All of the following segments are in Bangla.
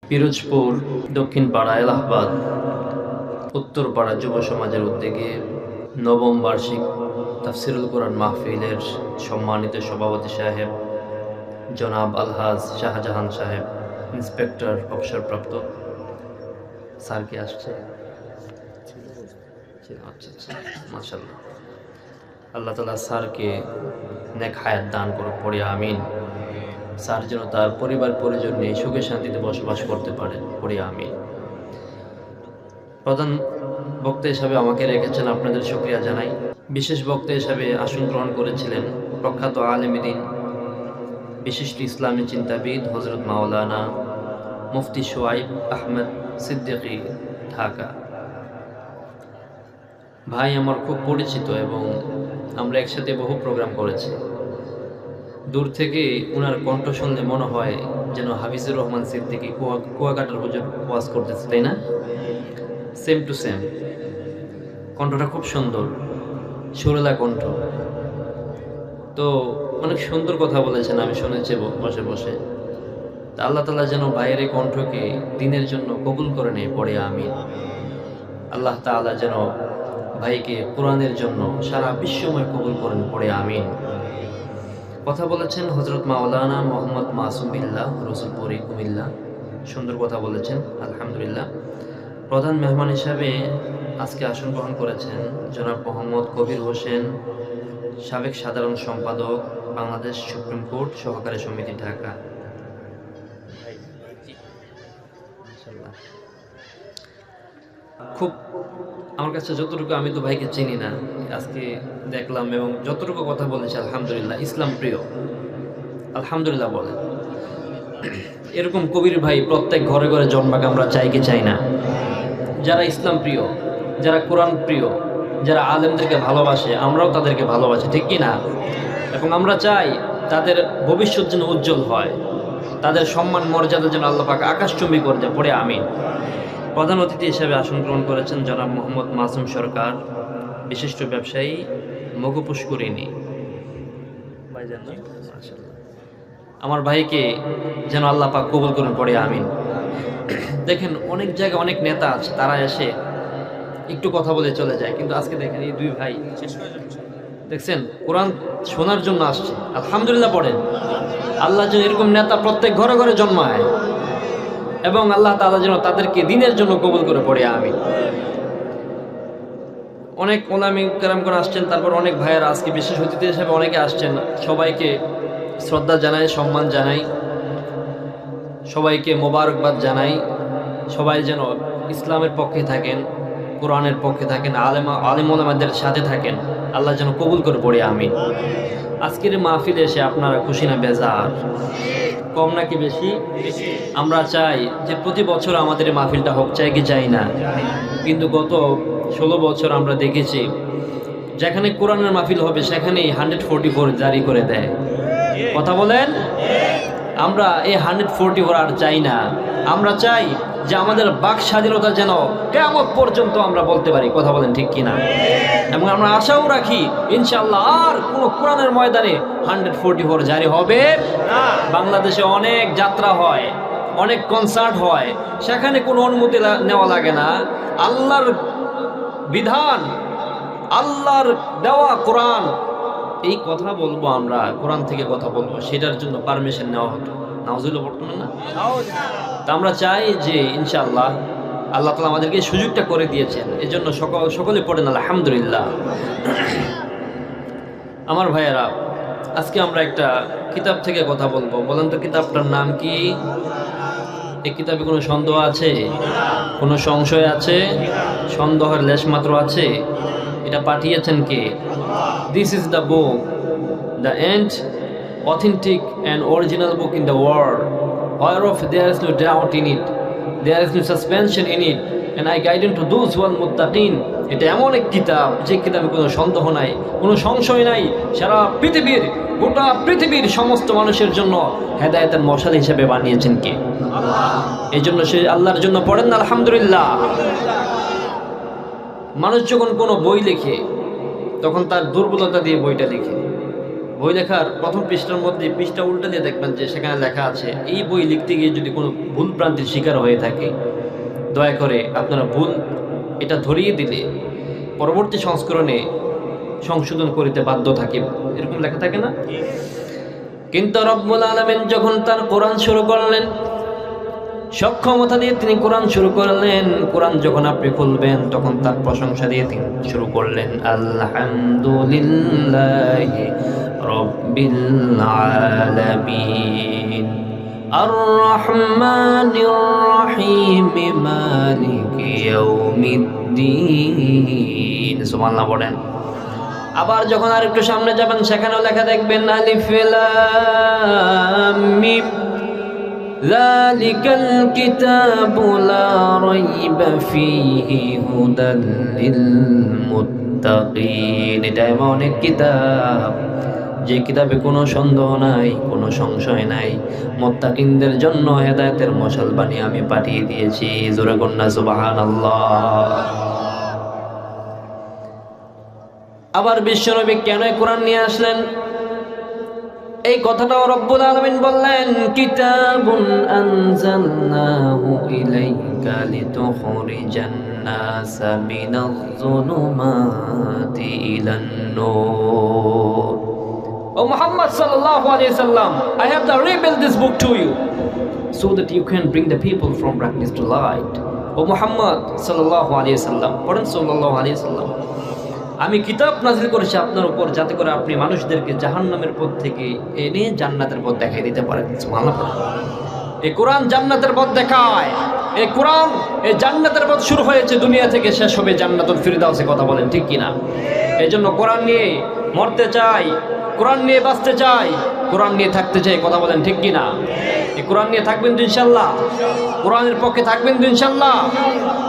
পিরোজপুর দক্ষিণ পাড়া এলাহাবাদ উত্তর পাড়া যুব সমাজের উদ্যোগে নবম বার্ষিক তাফসিরুল কোরআন মাহফিলের সম্মানিত সভাপতি সাহেব জনাব আলহাজ শাহজাহান সাহেব, ইন্সপেক্টর অবসরপ্রাপ্ত স্যার কি আসছে? আচ্ছা আচ্ছা, মাশাআল্লাহ। আল্লাহ তাআলা স্যারকে নেক হায়াত দান করুক, পড়ে আমিন। স্যার যেন তার পরিবার পরিজন নিয়ে সুখে শান্তিতে বসবাস করতে পারেন, পড়ে আমিন। প্রধান বক্তা হিসাবে আমাকে রেখেছেন, আপনাদের শুকরিয়া জানাই। বিশেষ বক্তা হিসাবে আসন গ্রহণ করেছিলেন প্রখ্যাত আলেমে দ্বীন, বিশিষ্ট ইসলামী চিন্তাবিদ হযরত মাওলানা মুফতি শুআইব আহমদ সিদ্দিকী, ঢাকা। ভাই আমার খুব পরিচিত এবং আমরা একসাথে বহু প্রোগ্রাম করেছি। দূর থেকে ওনার কণ্ঠ শুনলে মনে হয় যেন হাফিজুর রহমান সিদ্দিকী কুয়াকাটার হুজুর ওয়াজ করতেছে, তাই না? Same to same. কণ্ঠটা খুব সুন্দর, সুরেলা কণ্ঠ। তো অনেক সুন্দর কথা বলেছেন, আমি শুনেছি বসে বসে। তা আল্লাহ তাআলা যেন বাইরে কণ্ঠকে দিনের জন্য কবুল করে নেয়, পড়ে আমিন। আল্লাহ তাআলা যেন ভাইকে কোরআনের জন্য সারা বিশ্বময় কবুল করেন, পড়ে আমিন। কথা বলেছেন হযরত মাওলানা মোহাম্মদ মাসুম বিল্লাহ, রসুলপুরি, কুমিল্লা। সুন্দর কথা বলেছেন, আলহামদুলিল্লাহ। প্রধান মেহমান হিসাবে আজকে আসন গ্রহণ করেছেন জনাব মোহাম্মদ কবির হোসেন, সাবেক সাধারণ সম্পাদক, বাংলাদেশ সুপ্রিম কোর্ট সহকারী সমিতি, ঢাকা। খুব আমার কাছে যতটুকু, আমি তো ভাইকে চিনি না, আজকে দেখলাম এবং যতটুকু কথা বলেছে আলহামদুলিল্লাহ, ইসলাম প্রিয়, আলহামদুলিল্লাহ বলে। এরকম কবির ভাই প্রত্যেক ঘরে ঘরে জন্মাকে আমরা চাই কি চাই না? যারা ইসলাম প্রিয়, যারা কোরআন প্রিয়, যারা আলেমদেরকে ভালোবাসে, আমরাও তাদেরকে ভালোবাসি, ঠিক কি না? এবং আমরা চাই তাদের ভবিষ্যৎ যেন উজ্জ্বল হয়, তাদের সম্মান মর্যাদা যেন আল্লাহ পাক আকাশচুম্বী করে দেয়, পড়ে আমিন। প্রধান অতিথি হিসেবে আসন গ্রহণ করেছেন জনাব মোহাম্মদ মাসুম সরকার, বিশিষ্ট ব্যবসায়ী, মগু পুষ্করিণী। আমার ভাইকে যেন আল্লাহ পাক কবুল করুন, পড়ে আমিন। দেখেন অনেক জায়গায় অনেক নেতা আছে, তারা এসে একটু কথা বলে চলে যায়, কিন্তু আজকে দেখেন এই দুই ভাই দেখছেন কোরআন শোনার জন্য আসছে, আলহামদুলিল্লাহ পড়েন। আল্লাহ যেন এরকম নেতা প্রত্যেক ঘরে ঘরে জন্মায় এবং আল্লাহ তাআলা যেন তাদেরকে দ্বীনের জন্য কবুল করে, পড়ে আমিন। অনেক ওলামা কেরামগণ আসছেন, তারপর অনেক ভাইয়েরা আজকে বিশেষ অতিথি হিসেবে অনেকে আসছেন। সবাইকে শ্রদ্ধা জানাই, সম্মান জানাই, সবাইকে মোবারকবাদ জানাই। সবাই যেন ইসলামের পক্ষে থাকেন, কোরআনের পক্ষে থাকেন, আলেম ওলামাদের সাথে থাকেন, আল্লাহ যেন কবুল করে, পড়ে আমিন। আজকের মাহফিলে এসে আপনারা খুশি না বেজার? কম নাকি বেশি? আমরা চাই যে প্রতি বছর আমাদের মাহফিলটা হোক, চাই কি চাই না? কিন্তু গত 16 বছর আমরা দেখেছি যেখানে কোরআনের মাহফিল হবে সেখানেই 144 জারি করে দেয়। কথা বলেন? আমরা এই 144 আর চাই না। আমরা চাই যে আমাদের বাক স্বাধীনতা যেন কিয়ামত পর্যন্ত আমরা বলতে পারি, কথা বলেন ঠিক কিনা? এবং আমরা আশাও রাখি ইনশাআল্লাহ আর কোন কোরআনের ময়দানে 144 জারি হবে না। বাংলাদেশে অনেক যাত্রা হয়, অনেক কনসার্ট হয়, সেখানে কোনো অনুমতি নেওয়া লাগে না। আল্লাহর বিধান, আল্লাহর দেওয়া কোরআন, এই কথা বলবো আমরা, কোরআন থেকে কথা বলবো, সেটার জন্য পারমিশন নেওয়া হতো। নাউজুবিল্লাহ বর্তমান না? তা আমরা চাই যে ইনশাআল্লাহ আল্লাহ তাআলা আমাদেরকে সুযোগটা করে দিয়েছেন, এজন্য সকলে পড়েন আলহামদুলিল্লাহ। আমার ভাইয়েরা, আজকে আমরা একটা কিতাব থেকে কথা বলবো। বলেন তো কিতাবটার নাম কি? এই কিতাবে কোনো সন্দেহ আছে? কোনো সংশয় আছে? সন্দেহের লেশ মাত্র আছে? এটা পাঠিয়েছেন কে? This is the book, the authentic and original book in the world, whereof there is no doubt in it, there is no suspension in it, and I guide to those who are muttaqin. এটা এমন এক কিতাব যে কিতাবে কোনো সন্দেহ নাই, কোনো সংশয় নাই। সারা পৃথিবীর, গোটা পৃথিবীর সমস্ত মানুষের জন্য হেদায়েতের মশাল হিসেবে বানিয়েছেন কে? আল্লাহ। এই জন্য সে আল্লাহর জন্য পড়েন না আলহামদুলিল্লাহ। মানুষ যখন কোনো বই লেখে তখন তার দুর্বলতা দিয়ে বইটা লিখে, বই লেখার প্রথম পৃষ্ঠার মধ্যে পৃষ্ঠা উল্টে দিয়ে দেখবেন যে সেখানে লেখা আছে, এই বই লিখতে গিয়ে যদি কোনো ভুল ভ্রান্তির শিকার হয়ে থাকে, দয়া করে আপনারা ভুল এটা ধরিয়ে দিলে পরবর্তী সংস্করণে সংশোধন করিতে বাধ্য থাকে, এরকম লেখা থাকে না? কিন্তু রব্বুল আলামিন যখন তার কোরআন শুরু করলেন, সক্ষমতা দিয়ে তিনি কোরআন শুরু করলেন, কোরআন যখন আপনি খুলবেন তখন তার প্রশংসা দিয়ে তিনি শুরু করলেন, আলহামদুলিল্লাহি রাব্বিল আলামিন আর রহমানির রহিম মালিকি ইয়াউমিদ্দিন। সুবহানাল্লাহ বলেন। আবার যখন আর একটু সামনে যাবেন সেখানেও লেখা দেখবেন, আলিফ লাম মিম যালিকাল কিতাবু লা রাইবা ফীহি হুদাল লিল মুত্তাকিন। এটা এমন এক কিতাব যে কিতাবে কোনো সন্দেহ নাই, কোনো সংশয় নাই, মুত্তাকিনদের জন্য হেদায়েতের মশাল বানিয়ে আমি পাঠিয়ে দিয়েছি। জোরে কন্যা সুবহানাল্লাহ। আবার বিশ্বনবী কেন কোরআন নিয়ে আসলেন এই কথাটাও রব্বুল আলামিন বললেন, কিতাবুন আনজালনাহু ইলাইকা লিতুখরিজান নাসা মিনাজ যুলুমাতি ইলান নূর। ও মুহাম্মদ সাল্লাল্লাহু আলাইহি সাল্লাম, I have revealed this book to you so that you can bring the people from darkness to light. ও মুহাম্মদ সাল্লাল্লাহু আলাইহি সাল্লাম, পড়েন সাল্লাল্লাহু আলাইহি সাল্লাম, আমি কিতাব নাযিল করেছি আপনার উপর যাতে করে আপনি মানুষদেরকে জাহান্নামের পথ থেকে এনে জান্নাতের পথ দেখাই দিতে পারেন। সুবহানাল্লাহ। এই কোরআন জান্নাতের পথ দেখায়। এই কোরআন, এই জান্নাতের পথ শুরু হয়েছে দুনিয়া থেকে, শেষ হবে জান্নাতুল ফিরদাউসে। কথা বলেন ঠিক কিনা? এই জন্য কোরআন নিয়ে মরতে চাই, কোরআন নিয়ে বাঁচতে চাই, কোরআন নিয়ে থাকতে চাই। কথা বলেন ঠিক কিনা? এই কোরআন নিয়ে থাকবেন তো ইনশাআল্লাহ? কোরআনের পক্ষে থাকবেন তো ইনশাআল্লাহ?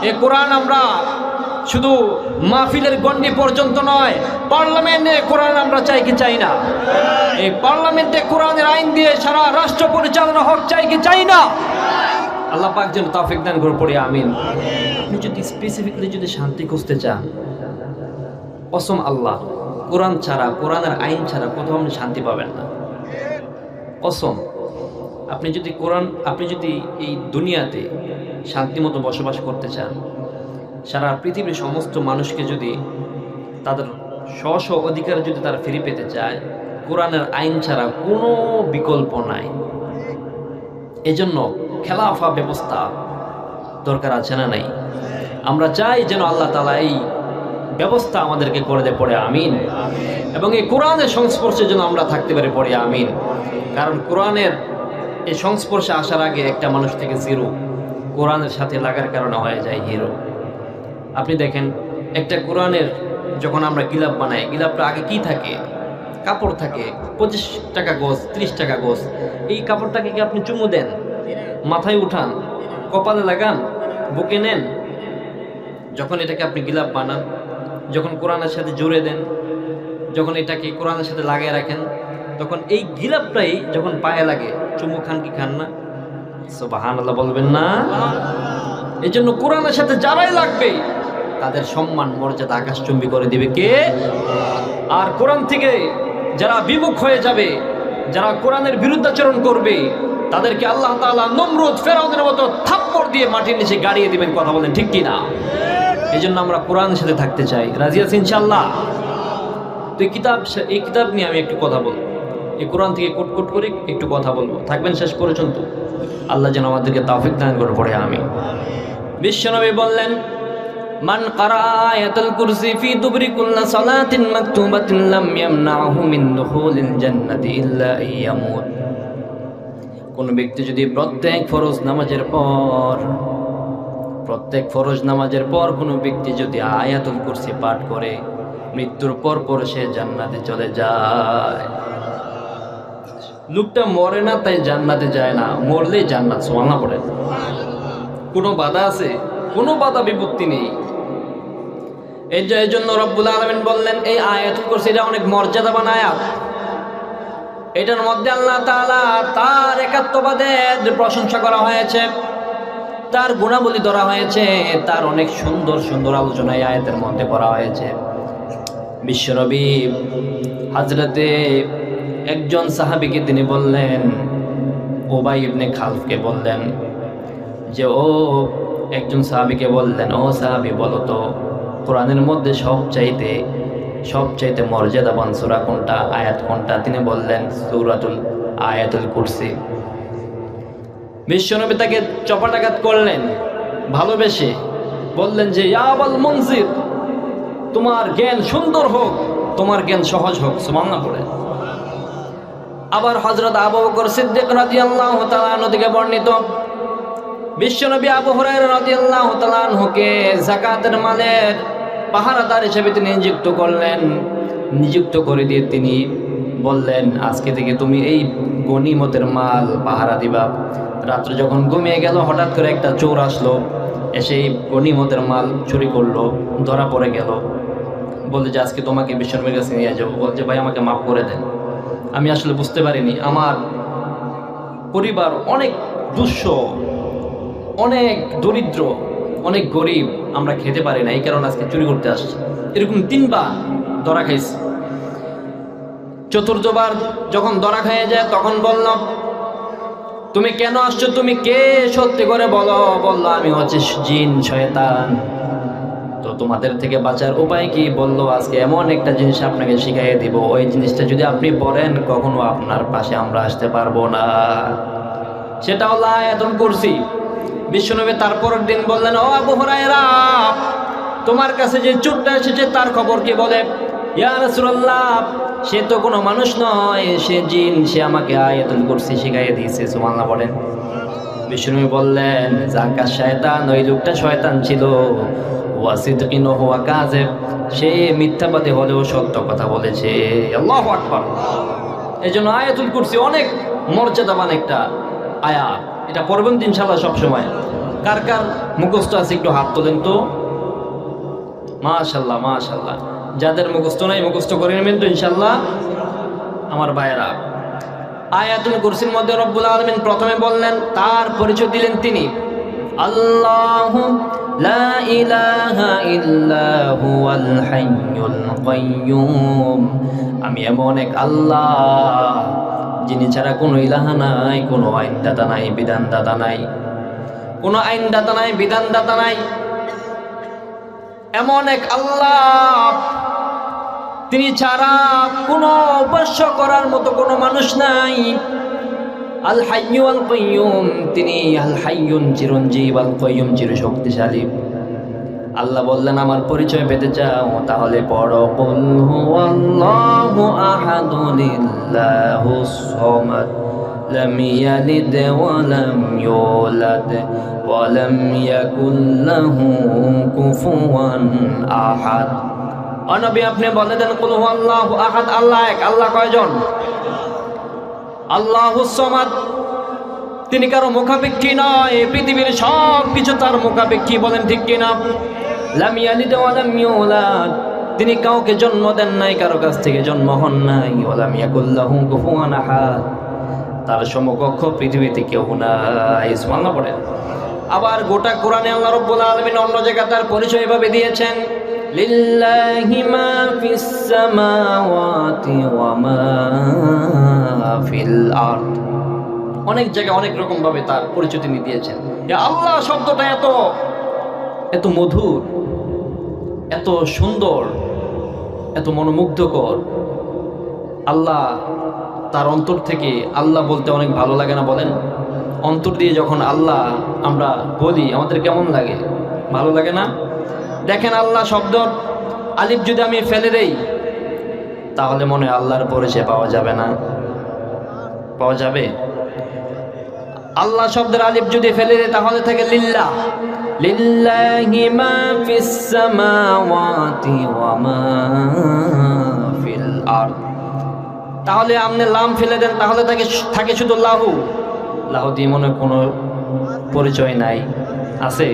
এই কোরআন আমরা শুধু মাহফিলের গণ্ডি পর্যন্ত নয়, পার্লামেন্টে কোরআন আমরা চাই কি চাই না? এই পার্লামেন্টে কোরআনের আইন দিয়ে সারা রাষ্ট্র পরিচালনা হোক, চাই কি চাই না? আল্লাহ পাক যেন তৌফিক দান করে, পড়ি আমিন। আপনি যদি স্পেসিফিকলি যদি শান্তি খুঁজতে চান, কসম আল্লাহ, কোরআন ছাড়া, কোরআনের আইন ছাড়া কোথাও আপনি শান্তি পাবেন না। কসম। আপনি যদি এই দুনিয়াতে শান্তি মতো বসবাস করতে চান, সারা পৃথিবীর সমস্ত মানুষকে যদি তাদের স্ব অধিকার যদি তারা ফিরে পেতে চায়, কোরআনের আইন ছাড়া কোনো বিকল্প নাই। এজন্য খেলাফা ব্যবস্থা দরকার আছে না নাই? আমরা চাই যেন আল্লাহ তাআলা এই ব্যবস্থা আমাদেরকে করে দেয়, পড়ে আমিন। এবং এই কোরআনের সংস্পর্শে যেন আমরা থাকতে পারি, পড়ে আমিন। কারণ কোরআনের এই সংস্পর্শে আসার আগে একটা মানুষ থেকে জিরো, কোরআনের সাথে লাগার কারণে হয়ে যায় হিরো। আপনি দেখেন, একটা কোরআনের যখন আমরা গিলাপ বানাই, গিলাপটা আগে কি থাকে? কাপড় থাকে, 25 টাকা গজ, 30 টাকা গজ। এই কাপড়টাকে কি আপনি চুমু দেন, মাথায় উঠান, কপালে লাগান, বুকে নেন? যখন এটাকে আপনি গিলাপ বানান, যখন কোরআনের সাথে জুড়ে দেন, যখন এটাকে কোরআনের সাথে লাগিয়ে রাখেন, তখন এই গিলাপটাই যখন পায়ে লাগে, চুমু খান কি খান না? সুবহানাল্লাহ বলবেন না? এই জন্য কোরআনের সাথে যারাই লাগবে তাদের সম্মান মর্যাদা আকাশচুম্বী করে দিবে কে? আর কোরআন থেকে যারা বিমুখ হয়ে যাবে, যারা কোরআনের বিরুদ্ধাচরণ করবে, তাদেরকে আল্লাহ তাআলা নমরুদ, ফেরাউনের মতো থাপ্পড় দিয়ে মাটির নিচে গাড়িয়ে দিবেন। কথা বলেন ঠিক কিনা? এই জন্য আমরা কোরআনের সাথে থাকতে চাই। রাজি আছি ইনশাআল্লাহ? তো এই কিতাব নিয়ে আমি একটু কথা বলবো, এই কোরআন থেকে কুটকুট করে একটু কথা বলবো। থাকবেন শেষ পর্যন্ত। আল্লাহ যেন আমাদেরকে তৌফিক দান করে, পড়ে আমি। বিশ্বনবী বললেন, মান কারা আয়াতুল কুরসি ফি দুবরি কুল্লি সালাতিন মাকতুবাতিন লাম ইয়ামনাহু মিন দুখুলিল জান্নাতি ইল্লা ইয়ামুত। কোন ব্যক্তি যদি প্রত্যেক ফরজ নামাজের পর কোন ব্যক্তি যদি আয়াতুল কুরসি পাঠ করে, মৃত্যুর পর সে জান্নাতে চলে যায়। লোকটা মরে না তাই জান্নাতে যায় না, মরলেই জান্নাত। সুবহানাল্লাহ পড়েন। কোনো বাধা আছে? কোনো বাধা বিপত্তি নেই। এই জন্য রব্বুল আলামিন বললেন, এই আয়াতুল কুরসি এটা অনেক মর্যাদাবান আয়াত। এটার মধ্যে আল্লাহ তাআলা তার একাত্মবাদের প্রশংসা করা হয়েছে, তার গুণাবলী ধরা হয়েছে, তার অনেক সুন্দর সুন্দর আলোচনা এই আয়াতের মধ্যে করা হয়েছে। বিশ্বনবী হযরতে একজন সাহাবীকে তিনি বললেন, উবাই ইবনে খালফকে বললেন যে ও একজন সাহাবীকে বললেন, ও সাহাবী বলো তো কোরআনের মধ্যে সবচাইতে মর্যাদাবান সূরা কোনটা, আয়াত কোনটা? তিনি বললেন সূরাতুল আয়াতুল কুরসি। বিশ্বনবী তাকে চপাটাঘাত করলেন ভালোবেসে, বললেন যে ইয়া আবাল মুনজির, তোমার জ্ঞান সুন্দর হোক, তোমার জ্ঞান সহজ হোক। সুবহানাল্লাহ পড়ে। আবার হযরত আবু বকর সিদ্দিক রাদিয়াল্লাহু তাআলা আনহু থেকে বর্ণিত, বিশ্বনবী আবু হুরায়রা রাদিয়াল্লাহু তাআলা আনহুকে যাকাতের মালের পাহারাদার হিসেবে তিনি নিযুক্ত করে দিয়ে তিনি বললেন, আজকে থেকে তুমি এই গনিমতের মাল পাহারা দিবা। রাত্রে যখন ঘুমিয়ে গেল, হঠাৎ করে একটা চোর আসলো, এসে এই গনিমতের মাল চুরি করলো, ধরা পড়ে গেল। বলতে যে আজকে তোমাকে বিশ্বনবীর কাছে নিয়ে যাবো। বলছে ভাই আমাকে মাফ করে দেন, আমি আসলে বুঝতে পারিনি, আমার পরিবার অনেক দুঃস্ব, অনেক দরিদ্র, অনেক গরিব, আমরা খেতে পারি না, এই কারণে আজকে চুরি করতে আসছি। এরকম 3 বার ধরা খাইছে। চতুর্থবার যখন ধরা খাইয়ে যায় তখন বলল, তুমি কেন আসছো, তুমি কে, সত্যি করে বলো। বলল আমি হচ্ছে জিন, শয়তান। তো তোমাদের থেকে বাঁচার উপায় কি? বলল আজকে এমন একটা জিনিস আপনাকে শিখাইয়ে দিব, ওই জিনিসটা যদি আপনি পড়েন কখনো আপনার পাশে আমরা আসতে পারবো না। সেটা হলো আয়াতুল কুরসি। বিশ্বনবী তারপরের দিন বললেন, ও আবু হুরায়রা, তোমার কাছে যে চোরটা এসেছে তার খবর কি? বলে ইয়া রাসূলুল্লাহ, সে তো কোনো মানুষ নয়, সে জিন, সে আমাকে আয়াতুল কুরসি শিখাইয়ে দিয়েছে। সুবহানাল্লাহ বলেন। বিশ্বনবী বললেন, যাকা শয়তান, ওই লোকটা শয়তান ছিল, ওয়াসিদকিন হুয়া কাযিব, সে মিথ্যাবাদী হলেও সত্য কথা বলেছে। আল্লাহু আকবার। এজন্য আয়াতুল কুরসি অনেক মর্যাদাবান একটা আয়াত, এটা পড়বেন ইনশাআল্লাহ সব সময়। কার কার মুখস্থ আছে একটু হাত তোলেন তো। মাশাআল্লাহ মাশাআল্লাহ। যাদের মুখস্থ নাই মুখস্থ করে নেবেন তো ইনশাআল্লাহ আমার ভাইয়েরা। আয়াতুল কুরসির মধ্যে রব্বুল আলামিন প্রথমে বললেন, তার পরিচয় দিলেন তিনি আল্লাহু লা ইলাহা ইল্লা হুয়াল হাইয়ুল কাইয়্যুম। আমি এমন এক আল্লাহ যিনি ছাড়া কোনো ইলাহা নাই, কোনো আইনদাতা নাই, বিধানদাতা নাই, কোনো আইনদাতা নাই, বিধানদাতা নাই, এমন এক আল্লাহ তিনি ছাড়া কোনো উপাস্য করার মতো কোনো মানুষ নাই। আল হাইয়্যু আল কাইয়্যুম, তিনি আল হাইয়্যুন চিরঞ্জীব, আল কাইয়্যুম চিরশক্তিশালী। আল্লাহ বললেন আমার পরিচয় পেতে চাও তাহলে পড়ো কুল হুয়াল্লাহু আহাদুলিল্লাহুস সামাদ লাম ইয়ালিদ ওয়া লাম ইউলাদ ওয়া লাম ইয়াকুল লাহু কুফুয়ান আহাদ। ও নবী আপনি বলে দেন কুল হুয়াল্লাহু আহাদ, আল্লাহ এক। আল্লাহ কয়জন? আল্লাহুস সামাদ, তিনি কারো মুখাপেক্ষী নয়, পৃথিবীর সব কিছু তার মুখাপেক্ষী, বলেন ঠিক কিনা? লাম ইয়ালিদ ওয়া লাম ইউলাদ, তিনি কাউকে জন্ম দেন নাই, কারো কাছ থেকে জন্ম হন নাই। ওয়া লাম ইয়াকুল লাহু কুফুয়ান আহাদ, তার সমকক্ষ পৃথিবীতে কেউ নাই। সুবহানাল্লাহ পড়েন। আবার গোটা কোরআনে আল্লাহ রাব্বুল আলামিন অন্য জায়গায় তার পরিচয় এভাবে দিয়েছেন, লিল্লাহি মা ফিস সামাওয়াতি ওয়া মা ফিল আরদ। অনেক জায়গায় অনেক রকম ভাবে তার পরিচয় তিনি দিয়েছেন। আল্লাহ শব্দটা এত মধুর, এত সুন্দর, এত মনোমুগ্ধকর। আল্লাহ, তার অন্তর থেকে আল্লাহ বলতে অনেক ভালো লাগে না? বলেন, অন্তর দিয়ে যখন আল্লাহ আমরা বলি আমাদের কেমন লাগে? ভালো লাগে না? দেখেন আল্লাহ শব্দ আলিফ যদি আমি ফেলে দেই তাহলে মনে হয় আল্লাহর পরিচয় পাওয়া যাবে না? পাওয়া যাবে? আল্লাহ শব্দের আলিফ যদি ফেলে দেয় তাহলে থাকে লিল্লাহ, লিল্লাহি মা ফিস সামাওয়াতি ওয়া মা ফিল আরদ। তাহলে আপনি লাম ফেলে দেন তাহলে থাকে শুধু লাহু। লাহু দিয়ে মনে কোনো পরিচয় নাই, আছে?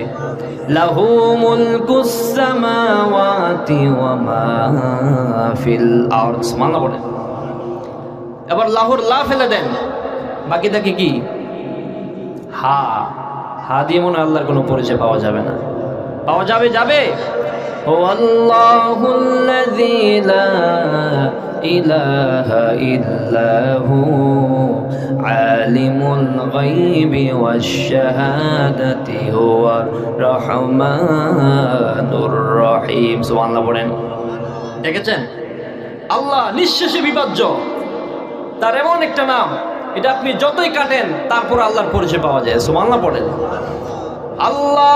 লাহু মুলকুস সামাওয়াতি ওয়া মা ফিল আরদ। সুবহানাল্লাহ বলেন। এবার লাহুর লা ফেলে দেন, বাকি থাকে কি? হা। হা দিয়ে মনে আল্লাহর কোনো পরিচয় পাওয়া যাবে না? পাওয়া যাবে? যাবে। হুয়াল্লাহুল্লাযী লা ইলাহা ইল্লাহু আলিমুল গায়বি ওয়াশ শাহাদাতি হুয়ার রহমানুর রহিম। সুবহানাল্লাহ পড়েন। দেখেছেন, আল্লাহ নিঃশেষে বিভাজ্য, তার এমন একটা নাম, এটা আপনি যতই কাটেন তারপর আল্লাহর পরিচয় পাওয়া যায়। সুবহানাল্লাহ পড়েন। আল্লাহ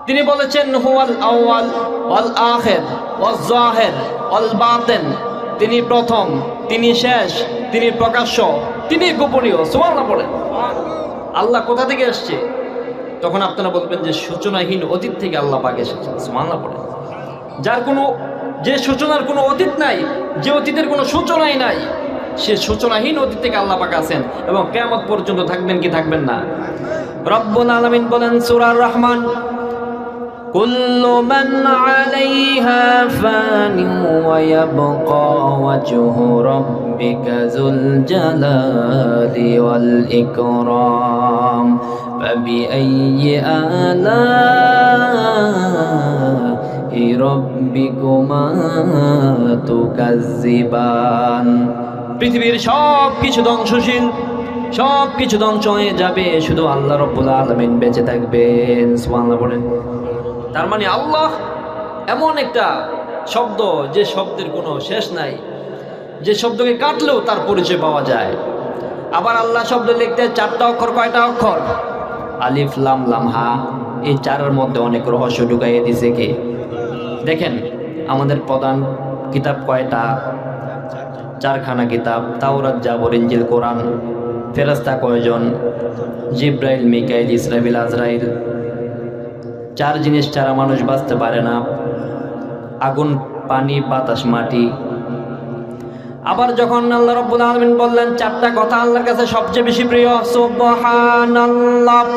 তিনি বলেছেন হুয়াল আউয়াল ওয়াল আখির ওয়াজ জাহির ওয়াল বাতিন, তিনি প্রথম, তিনি শেষ, তিনি প্রকাশ্য, তিনি গোপনীয়। সুবহানাল্লাহ পড়েন। আল্লাহ কোথা থেকে আসছে? তখন আপনারা বলবেন যে সূচনাহীন অতীত থেকে আল্লাহ পাক এসেছেন। সুবহানাল্লাহ পড়েন। যার কোনো, যে সূচনার কোনো অতীত নাই, যে অতীতের কোনো সূচনাই নাই, সে সূচনাহীন অতীত থেকে আল্লাহ পাক আছেন এবং কিয়ামত পর্যন্ত থাকবেন কি থাকবেন না। রব্বুল আলামিন বলেন সূরা রহমান, কুল্লু মান আলাইহা ফানি ওয়া ইয়াবকা ওয়াজহু রাব্বিকা যুল জালালি ওয়াল ইকরাম ফাবিআইয়ি আলাই রাব্বিকুমা তুকাজ্জিবান। পৃথিবীর সব কিছু ধ্বংসশীল, সব কিছু ধ্বংস হয়ে যাবে, শুধু আল্লাহ রাব্বুল আলামিন বেঁচে থাকবেন। সুবহানাল্লাহ বলেন। তার মানে আল্লাহ এমন একটা শব্দ, যে শব্দের কোনো শেষ নাই, যে শব্দকে কাটলেও তার পরিচয় পাওয়া যায়। আবার আল্লাহ শব্দ লিখতে 4টা অক্ষর। কয়টা অক্ষর? আলিফ লাম লাম হা। এই 4-এর মধ্যে অনেক রহস্য ঢুকাইয়ে দিছে কে? দেখেন, আমাদের প্রধান কিতাব কয়টা? 4খানা কিতাব, তাওরাত, জাবর, ইনজিল, কোরআন। ফেরেশতা কয়জন? জিব্রাইল, মিকাইল, ইসরাফিল, আজরাইল। 4 জিনিস ছাড়া মানুষ বাঁচতে পারে না: আগুন, পানি, বাতাস, মাটি। আবার যখন আল্লাহ রাব্বুল আলামিন বললেন 4টা কথা আল্লাহর কাছে সবচেয়ে বেশি প্রিয়, সুবহানাল্লাহ,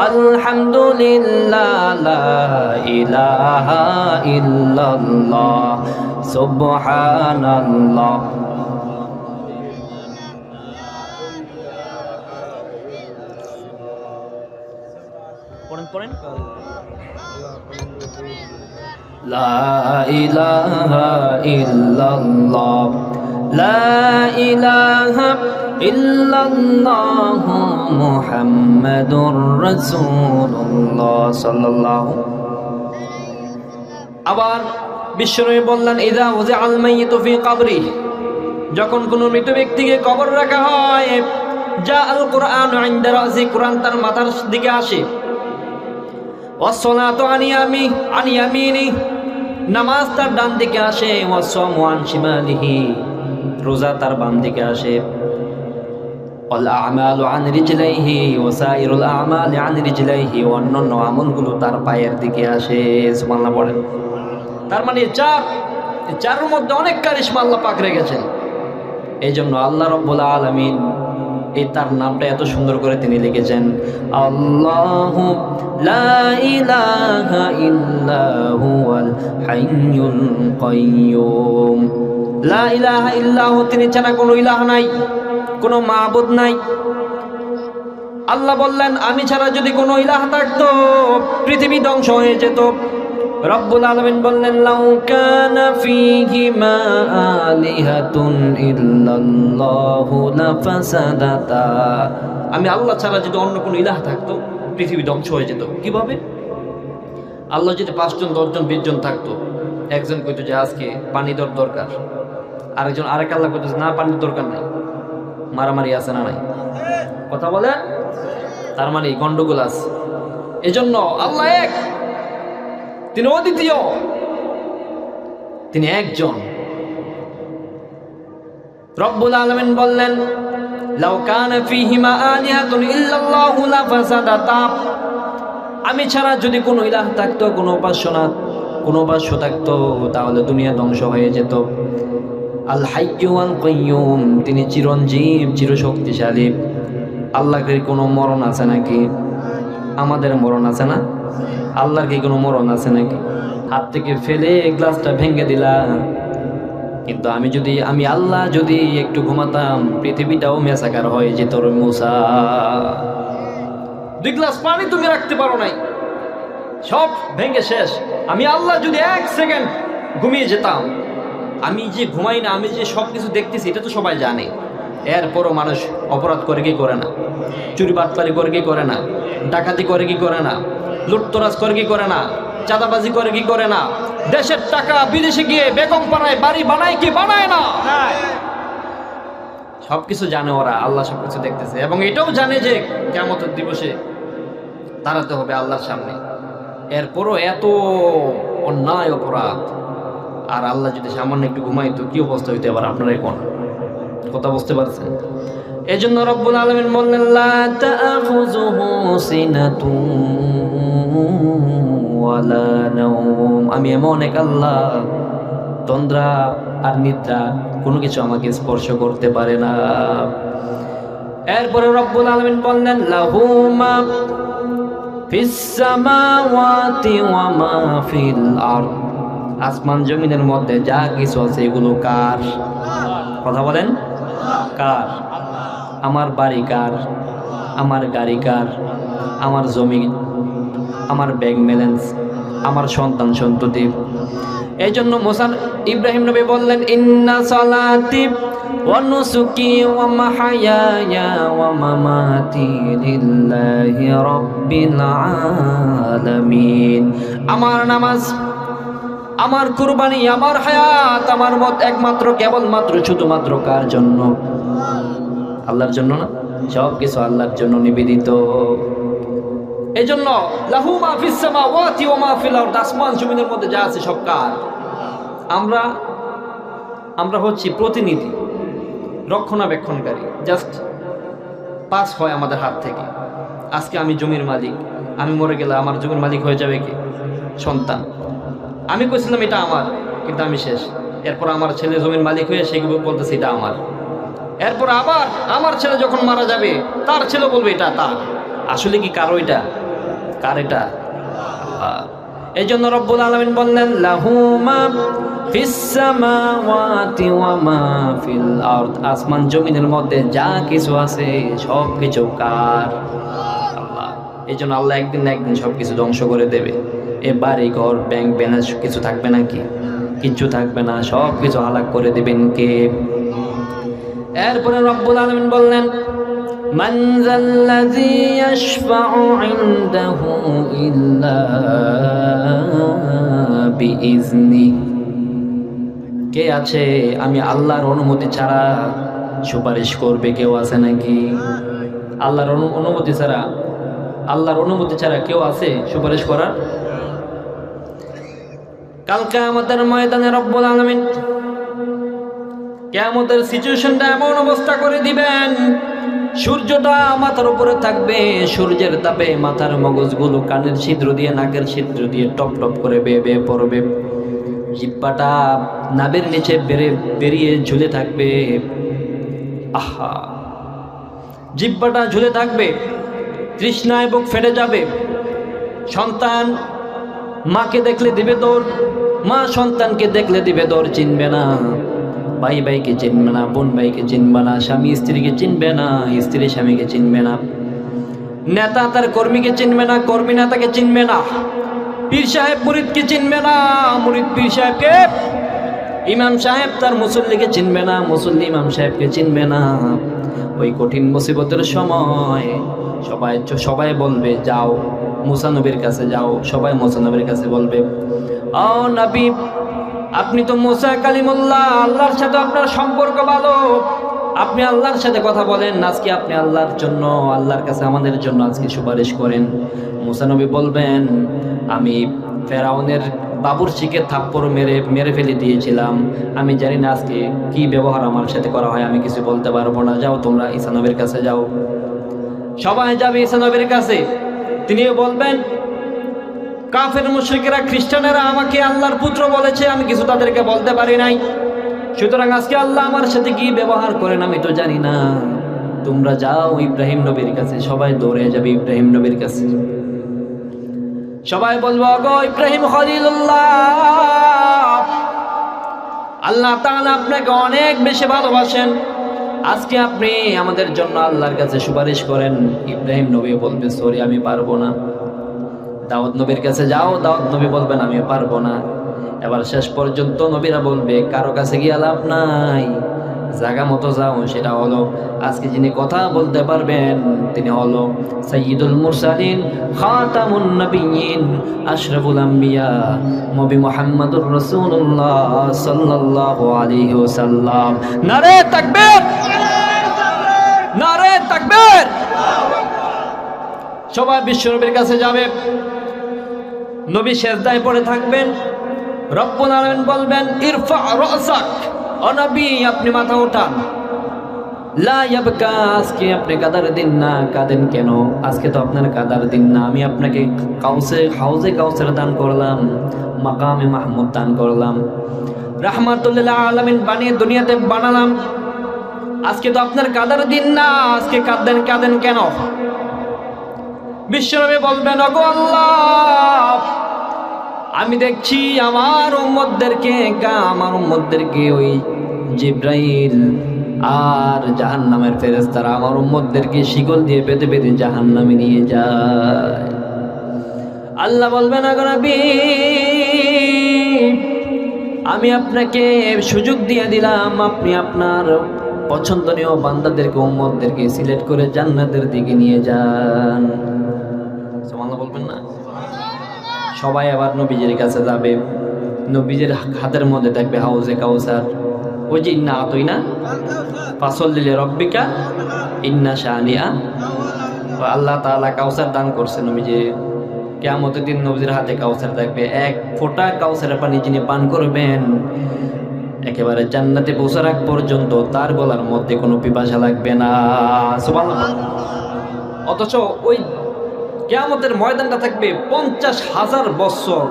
আলহামদুলিল্লাহ, লা ইলাহা ইল্লাল্লাহ, সুবহানাল্লাহ। পড়েন লা ইলাহা ইল্লাল্লাহ, লা ইলাহা ইল্লাল্লাহ, মুহাম্মাদুর রাসূলুল্লাহ সাল্লাল্লাহু। আবার বিশ্বনবী বললেন, ইযা উযিআল মাইয়িতু ফি কবরি, যখন কোনো মৃত ব্যক্তিকে কবর রাখা হয়, যা আল কুরআন ইনদা রাসি, কুরআন তার মাথার দিকে আসে। ওয়াসসালাতু আন ইয়ামিনি, নামাজ তার ডান দিকে আসে। ওয়াসসামু আন শিমালিহি, রোজা তার বাম দিকে আসে। ওয়াল আমালু আন রিজলাইহি ওয়াসাইরুল আমালি আন রিজলাইহি, অন্যান্য আমলগুলো তার পায়ের দিকে আসে। সুবহানাল্লাহ পড়েন। তার মানে 4-এর মধ্যে অনেক কারিশমা আল্লাহ পাক রেখেছেন। এই জন্য আল্লাহ রাব্বুল আলামিন এই তার নামটা এত সুন্দর করে তিনি লিখেছেন, আল্লাহু লা ইলাহা ইল্লা হুয়াল হাইয়ুল কাইয়্যুম। লা ইলাহা ইল্লাহু, তিনি ছাড়া কোনো ইলাহ নাই, কোনো মাবুদ নাই। আল্লাহ বললেন, আমি ছাড়া যদি কোনো ইলাহ থাকতো পৃথিবী ধ্বংস হয়ে যেত। রব্বুল আলামিন বললেন, লাউ কানা ফীহিমা আলিহাতুন ইল্লাল্লাহু লাফাসাদাতা, আমি আল্লাহ ছাড়া যদি অন্য কোনো ইলাহ থাকতো পৃথিবী ধ্বংস হয়ে যেত। কিভাবে? আল্লাহ যদি 5 জন 10 জন 20 জন থাকতো, একজন কইতো যে আজকে পানি দরকার, আরেক আল্লাহ কইতো না পানির দরকার নাই। মারামারি আছে না নাই? কথা বলে, তার মানে গন্ডগোল আছে। এজন্য আল্লাহ এক, তিনি অদ্বিতীয়, তিনি একজন। রব্বুল আলামিন বললেন, লাউ কানা ফীহিমা আলিহাতুন ইল্লাল্লাহু লাফাসাদাতা, আমি ছাড়া যদি কোনো ইলাহ থাকতো, কোনো উপাস্য থাকতো, তাহলে দুনিয়া ধ্বংস হয়ে যেত। আল হাইয়্যু ওয়াল কাইয়্যুম, তিনি চিরঞ্জীব, চিরশক্তিশালী। আল্লাহর কোনো মরণ আছে নাকি? আমাদের মরণ আছে না? আল্লাহর কি কোনো মরণ আছে নাকি? হাত থেকে ফেলে গ্লাসটা ভেঙে দিলাম, কিন্তু আমি আল্লাহ যদি একটু ঘুমাতাম, পৃথিবীটাও মেসাকার হয়ে যেত। মুসা, 2 গ্লাস পানি তুমি রাখতে পারো নাই, সব ভেঙে শেষ। আমি আল্লাহ যদি 1 সেকেন্ড ঘুমিয়ে যেতাম, আমি যে ঘুমাই না, আমি যে সব কিছু দেখতেছি এটা তো সবাই জানে। এরপরও মানুষ অপরাধ করে কি করে না, চুরি বাটপারি করে কি করে না, ডাকাতি করে কি করে না, লুটতরাজ করে কি করে না, চাঁদাবাজি করে কি করে না, দেশের টাকা বিদেশে গিয়ে বেগম পাড়ায় বাড়ি বানায় কি বানায় না। সবকিছু জানে ওরা, আল্লাহ সবকিছু দেখতেছে এবং এটাও জানে যে কিয়ামতের দিবসে দাঁড়াতে হবে আল্লাহর সামনে। এরপরও এত অন্যায় অপরাধ, আর আল্লাহ যদি সামান্য একটু ঘুমাইতো কি অবস্থা হইতে পারে আপনারাই কোন কথা বুঝতে পারছেন? এই জন্য রব্বুল আলামিন বললেন লা তাখুযুহু সিনাতুন ওয়ালা নাওম, আমি এমন এক আল্লাহ, তন্দ্রা আর নিদ্রা কোনো কিছু আমাকে স্পর্শ করতে পারে না। এরপরে রব্বুল আলামিন বললেন লাহু মা ফিস সামাওয়াতি ওয়া মা ফিল আরদ, আসমান জমিনের মধ্যে যা কিছু আছে এগুলো কার? কথা বলেন, কার? আমার বাড়ি কার? আমার গাড়ি কার? আমার জমি, আমার ব্যাংক ব্যালেন্স, আমার সন্তান সন্ততি। এই জন্য মুসা ইব্রাহিম নবী বললেন ইন্না সালাতি ওয়া নুসুকি ওয়া মাহইয়ায়া ওয়া মামাতি লিল্লাহি রাব্বিল আলামিন, আমার নামাজ, আমার কুরবানি, আমার হায়াত, আমার মত একমাত্র কেবলমাত্র শুধুমাত্র কার জন্য? আল্লাহর জন্য না? সব কিছু আল্লাহর জন্য নিবেদিত। এই জন্য লাহু মা ফিস সামাওয়াতি ওয়া মা ফিল আরদ, আসমান জমিনের মধ্যে যা আছে সব কার? আমরা হচ্ছি প্রতিনিধি, রক্ষণাবেক্ষণকারী, জাস্ট পাস হয় আমাদের হাত থেকে। আজকে আমি জমির মালিক, আমি মরে গেলে আমার জমির মালিক হয়ে যাবে কি? সন্তান। আমি কইছিলাম এটা আমার, কিন্তু আমি শেষ। এরপর আমার ছেলে জমির মালিক হয়ে সেগুলো বলতেছে এটা আমার। এরপর আবার আমার ছেলে যখন মারা যাবে তার ছেলে বলবে এটা তার। আসলে কি কারো এটা? কার এটা? আল্লাহ। এই জন্য রব্বুল আলামিন বললেন লাহু মা ফিস সামাওয়াতি ওয়া মা ফিল আরদ, আসমান জমিনের মধ্যে যা কিছু আছে সব কিছু কার? আল্লাহ। এই জন্য আল্লাহ একদিন না একদিন সব কিছু ধ্বংস করে দেবে। এ বাড়ি ঘর ব্যাংক ব্যালেন্স কিছু থাকবে নাকি? কিচ্ছু থাকবে না, সব কিছু হালাক করে দেবেন কে? এরপরে রব্বুল আলামিন বললেন মান যাল্লাযী ইয়াশফাউ ইনদাহু ইল্লা বিইজনি, কে আছে আমি আল্লাহর অনুমতি ছাড়া সুপারিশ করবে? কেউ আছে নাকি? আল্লাহর অনুমতি ছাড়া, আল্লাহর অনুমতি ছাড়া কেউ আছে সুপারিশ করার? কাল কিয়ামতের ময়দানে রব্বুল আলামিন কিয়ামতের সিচুয়েশনটা এমন অবস্থা করে দিবেন, সূর্যটা মাথার উপরে থাকবে, সূর্যের তাপে মাথার মগজগুলো কানের ছিদ্র দিয়ে নাকের ছিদ্র দিয়ে টপ টপ করে বেয়ে বেয়ে পড়বে, জিহ্বাটা নাভির নিচে বেরিয়ে ঝুলে থাকবে। আহা, জিহ্বাটা ঝুলে থাকবে, তৃষ্ণায় বুক ফেটে যাবে। সন্তান মাকে দেখলে দিবে দৌড়, মা সন্তানকে দেখলে দিবে দৌড়, চিনবে না। ভাই ভাইকে চিনবে না, বোন ভাইকে চিনবে না, স্বামী স্ত্রীকে চিনবে না, স্ত্রী স্বামীকে চিনবে না, নেতা তার কর্মীকে চিনবে না, কর্মী নেতাকে চিনবে না, পীর সাহেব মুরিদকে চিনবে না, মুরিদ পীর সাহেবকে, ইমাম সাহেব তার মুসল্লিকে চিনবে না, মুসল্লি ইমাম সাহেবকে চিনবে না। ওই কঠিন মুসিবতের সময় সবাই বলবে যাও মুসা নবীর কাছে যাও, সবাই মুসা নবীর কাছে বলবে ও নবী আপনি তো মুসা কালিমুল্লাহ, আল্লাহর সাথে আপনার সম্পর্ক ভালো, আপনি আল্লাহর সাথে কথা বলেন, আজকে আপনি আল্লাহর জন্য, আল্লাহর কাছে আমাদের জন্য আজকে সুপারিশ করেন। মুসা নবী বলবেন আমি ফেরাউনের বাবুর্চিকে থাপ্পড় মেরে ফেলে দিয়েছিলাম, আমি জানি না আজকে কি ব্যবহার আমার সাথে করা হয়, আমি কিছু বলতে পারবো না, যাও তোমরা ঈসা নবীর কাছে যাও। সবাই যাবে ঈসা নবীর কাছে, তিনিও বলবেন কাফের মুশরিকেরা খ্রিস্টানেরা আমাকে আল্লাহর পুত্র বলেছে, আমি কিছু তাদেরকে বলতে পারি নাই, সুতরাং আজকে আল্লাহ আমার সাথে কি ব্যবহার করেন আমি তো জানি না, তোমরা যাও ইব্রাহিম নবীর কাছে। সবাই দৌড়ে যাবে ইব্রাহিম নবীর কাছে, সবাই বলবো গো ইব্রাহিম খলিলুল্লাহ, আল্লাহ তাআলা আপনাকে অনেক বেশি ভালোবাসেন, আজকে আপনি আমাদের জন্য আল্লাহর কাছে সুপারিশ করেন। ইব্রাহিম নবী বলবে সরি আমি পারবো না। দাউদ নবীর কাছে যাও, দাউদ নবী বলবেন আমি পারবো না। এবার শেষ পর্যন্ত নবীরা বলবে কারো কাছে গিয়ে লাভ নাই, জায়গা মতো যাও। সেটা হলো আজকে যিনি কথা বলতে পারবেন তিনি হলো সাইয়্যিদুল মুরসালিন, খাতামুন নবিয়্যিন, আশরাফুল আম্বিয়া, নবী মুহাম্মদুর রাসূলুল্লাহ সাল্লাল্লাহু আলাইহি ওয়াসাল্লাম। নারে তাকবীর, নারে তাকবীর। সবাই বিশ্বনবীর কাছে যাবে, নবী সিজদায় পড়ে থাকবেন, রব্বুল আলামিন বলবেন ইরফা রাসাক, ও নবী আপনি মাথা উঠান। লা ইয়াবকা, আজকে আপনি কাদার দিন না, কাঁদেন কেন? আজকে তো আপনার কাদার দিন না, আমি আপনাকে হাউজে কাউসার দান করলাম, মাকামে মাহমুদ দান করলাম, রাহমাতুল আলামিন বানিয়ে দুনিয়াতে বানালাম। আজকে তো আপনার কাদার দিন না, আজকে কাঁদেন কেন? বিশ্বনবী বলবেন ওগো আল্লাহ, আমি দেখছি আমার উম্মতদেরকে ওই জিব্রাইল আর জাহান্নামের ফেরেশতারা আমার উম্মতদেরকে শিকল দিয়ে বেঁধে বেঁধে জাহান্নামে নিয়ে যায়। আল্লাহ বলবেন ওগো নবী, আমি আপনাকে সুযোগ দিয়ে দিলাম, আপনি আপনার পছন্দনীয় বান্দাদেরকে উম্মতদেরকে সিলেক্ট করে জান্নাতের দিকে নিয়ে যান। সুবহানাল্লাহ বলবেন না? সবাই আবার নবীজির কাছে যাবে, নবীজির হাতের মধ্যে থাকবে হাউজে কাউসার। ওই যে ইন্না আতাইনা ফাসাল্লি লিরাব্বিকা ইন্না শানিআ, আল্লাহ তাআলা কাউসার দান করছে নবীজি। কিয়ামতের দিন নবীজির হাতে কাউসার থাকবে, এক ফোঁটা কাউসারের পানি যিনি পান করবেন একেবারে জান্নাতে পৌঁছার আগ পর্যন্ত তার গলার মধ্যে কোনো পিপাসা লাগবে না। সুবহানাল্লাহ। অথচ ওই কিয়ামতের ময়দানটা থাকবে 50,000 বছর,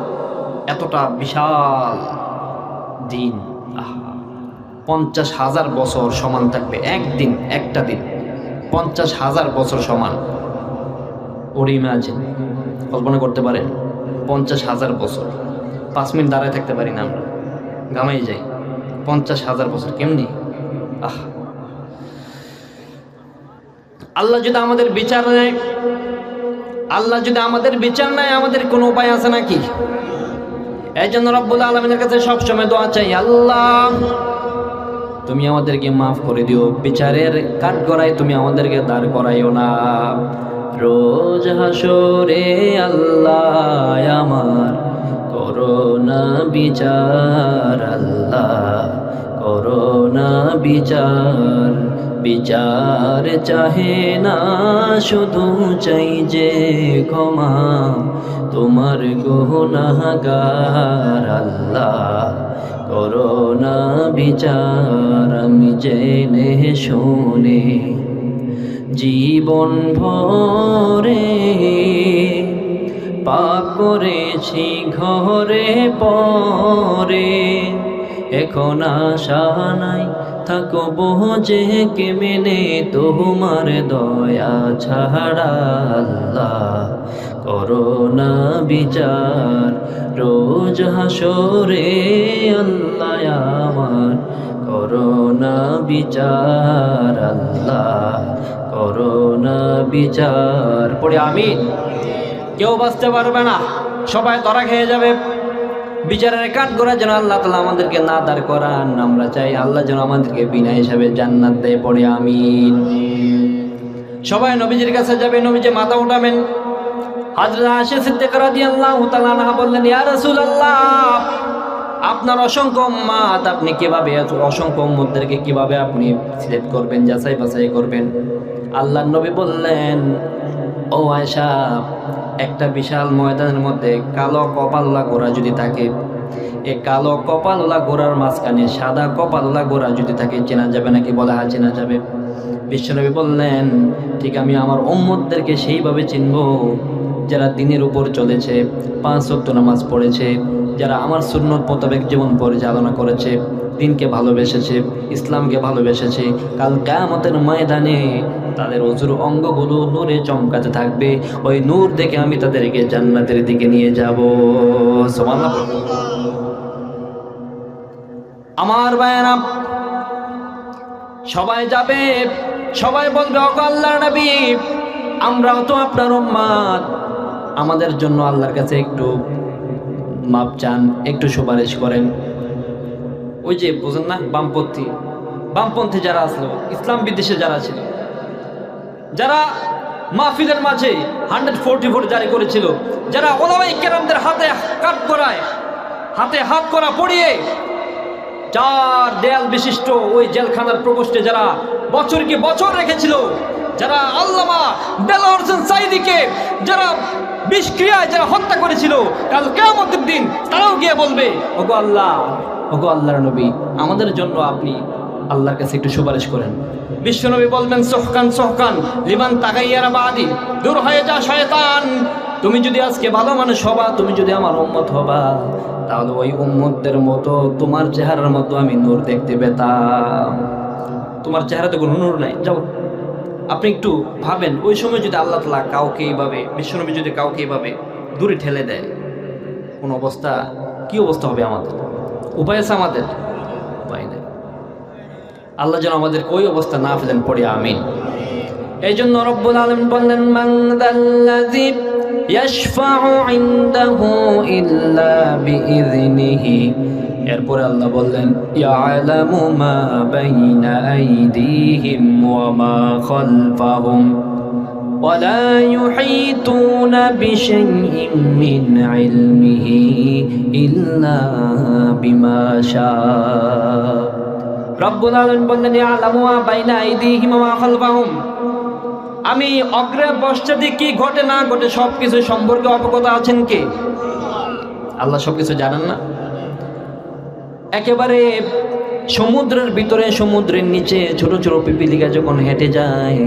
এতটা বিশাল দিন। 50,000 বছর সমান থাকবে একদিন, একটা দিন 50,000 বছর সমান। ওর ইমাজিন, কল্পনা করতে পারেন 50,000 বছর। 5 মিনিট দাঁড়ায় থাকতে পারি না আমরা, ঘামাই যাই। 50,000 বছর কেমনি? আল্লাহ যদি আমাদের বিচার নেয়, আমাদের কোনো উপায় আছে নাকি? এই জন্য রব্বুল আলামিনের কাছে সবসময় দোয়া চাই, আল্লাহ তুমি আমাদেরকে মাফ করে দিও, বিচারের কাঠগড়ায় তুমি আমাদেরকে দাঁড় করাইও না। রোজ হাসরে আল্লাহ আমার করোনা বিচার, আল্লাহ করোনা বিচার। বিচার চাহে না শুধু চাই যে ক্ষমা, তোমার গুনাহগার আল্লাহ করোনা বিচার। আমি জেনে শুনে জীবন ভরে পাপ করেছি ঘরে পরে, এখন আশা নাই থাকবো যে কেমনে তোমার দয়া ছাড়া, আল্লাহ করোনা বিচার। রোজ হাসরে আল্লাহ আমার করোনা বিচার, আল্লাহ করোনা বিচার। পড়ে আমি কেউ বাঁচতে পারবে না, সবাই ধরা খেয়ে যাবে। বিচারের কাঠগড়া যেন আল্লাহ তাআলা আমাদেরকে না দাঁড় করান। আমরা চাই আল্লাহ যেন আমাদেরকে বিনা হিসাবে জান্নাত দেয়। পড়ে আমিন। সবাই নবীজির কাছে যাবে, নবীজি মাথা উঠাবেন। হযরত আয়েশা সিদ্দিকা রাদিয়াল্লাহু তাআলা আনহা বললেন, ইয়া রাসূলুল্লাহ, আপনার অসংখ্য উম্মত, আপনি কিভাবে অসংখ্য উম্মতদেরকে কিভাবে আপনি সিলেক্ট করবেন, যাচাই বাছাই করবেন? আল্লাহর নবী বললেন, ও আয়েশা, একটা বিশাল ময়দানের মধ্যে কালো কপালওয়ালা ঘোড়া যদি থাকে, এই কালো কপালওয়ালা ঘোড়ার মাঝখানে সাদা কপালওয়ালা ঘোড়া যদি থাকে, চেনা যাবে নাকি? বলে হ্যাঁ চেনা যাবে। বিশ্বনবী বললেন, ঠিক আমি আমার উম্মতদেরকে সেইভাবে চিনব যারা দিনের উপর চলেছে, 5 ওয়াক্ত নামাজ পড়েছে, যারা আমার সুন্নত মোতাবেক জীবন পরিচালনা করেছে, দিনকে ভালোবেসেছে, ইসলামকে ভালোবেসেছে। কাল কিয়ামতের ময়দানে তাদের অজুর অঙ্গগুলো নূরে চমকাতে থাকবে। ওই নূর দেখে আমি তাদেরকে জান্নাতের দিকে নিয়ে যাব। সুবহানাল্লাহ। আমার ভাইয়েরা, সবাই যাবে, সবাই বলবে, ওগো আল্লাহর নবী, আমরাও তো আপনার উম্মত, আমাদের জন্য আল্লাহর কাছে একটু মাপ চান, একটু সুপারিশ করেন। ওই যে বোঝেন না, বামপন্থী যারা আসলো, ইসলাম বিদ্বেষে যারা ছিল, যারা মাহফিলের মাঝে 144 জারি করেছিল, যারা ওলামায়ে কেরামদের হাতে হাত করা পড়িয়ে 4 দেয়াল বিশিষ্ট ওই জেলখানার প্রকোষ্ঠে যারা বছরকে বছর রেখেছিল, যারা আল্লামা দেলোয়ার হোসেন সাঈদীকে যারা বিষক্রিয়ায় যারা হত্যা করেছিল, কাল কিয়ামতের দিন তারাও গিয়ে বলবে, ওগো আল্লাহ, ওগো আল্লাহর নবী, আমাদের জন্য আপনি আল্লাহর কাছে একটু সুপারিশ করেন। বিশ্বনবী বলবেন, সোহকান লিমান তাগাইয়ারা বাদি, দূর হয়ে যা শয়তান। তুমি যদি আজকে ভালো মানুষ হবা, তুমি যদি আমার উম্মত হবা, তাহলে ওই উম্মতদের মতো তোমার চেহারার মতো আমি নূর দেখতে পেতাম। তোমার চেহারাতে কোনো নূর নাই। যাও, আপনি একটু ভাবেন, ওই সময় যদি আল্লাহ তাআলা কাউকে এইভাবে, বিশ্বনবী যদি কাউকে এইভাবে দূরে ঠেলে দেয়, কোন অবস্থা, কি অবস্থা হবে আমাদের? উপায় আছে আমাদের? উপায় নেই। আল্লাহ যেন আমাদের ওই অবস্থা না ফেলেন, পড়ে আমিন। এই জন্য রব্বুল আলামিন বললেন, মান যাল্লাযী ইয়াশফাউ ইনদাহু ইল্লা বিইযনিহি। এরপরে আল্লাহ বললেন, ইয়ালামু মা বাইনা আইদিহিম ওয়া মা খালফাহুম ওয়া লা ইউহীতুনা বিশাইইন মিন ইলমিহি ইল্লা বিমা শাআ। রব্বুল আলামিন বললেন, ইয়ালামু মা বাইনা আইদিহিম ওয়া মা খালফাহুম, আমি অগ্রে পশ্চাতে কি ঘটে না ঘটে সবকিছু সম্পর্কে অবগত আছেন কে? আল্লাহ সবকিছু জানেন না? একেবারে সমুদ্রের ভিতরে, সমুদ্রের নিচে ছোট ছোট পিপিলিকা যখন হেঁটে যায়,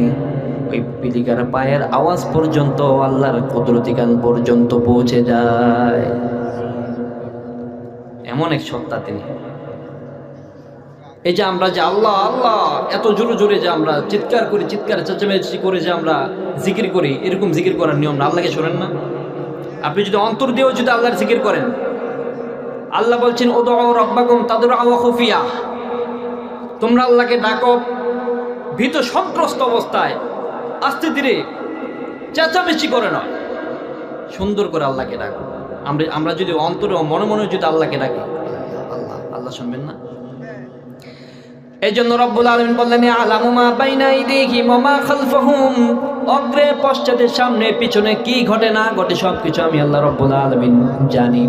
ওই পিপিলিকার পায়ের আওয়াজ পর্যন্ত আল্লাহর কুদরতি কান পর্যন্ত পৌঁছে যায়। এমন এক সত্তা তিনি। এই যে আমরা যে আল্লাহ আল্লাহ এত জোরে জোরে যে আমরা চিৎকার করি, চিৎকার চেঁচামেচি করে যে আমরা জিকির করি, এরকম জিকির করার নিয়ম না। আল্লাহকে শোনেন না? আপনি যদি অন্তর দিয়েও যদি আল্লাহর জিকির করেন, আল্লাহ বলছেন, উদউ রাব্বাকুম তাদরুআন ওয়া খুফিয়া, তোমরা আল্লাহকে ডাকো ভীত সন্ত্রস্ত অবস্থায়, আস্তে ধীরে, চেঁচামেচি করে নয়, সুন্দর করে আল্লাহকে ডাকো। আমরা যদি অন্তরে মনে মনে যদি আল্লাহকে ডাকি, আল্লাহ শুনবেন না? এই জন্য রব্বুল আলামিন বললেন, ইয়ালামু মা বাইনা আইদিহিম ওয়া মা খালফাহুম, অগ্রে পশ্চাতে সামনে পিছনে কি ঘটে না ঘটে সবকিছু আমি আল্লাহ রব্বুল আলামিন জানি।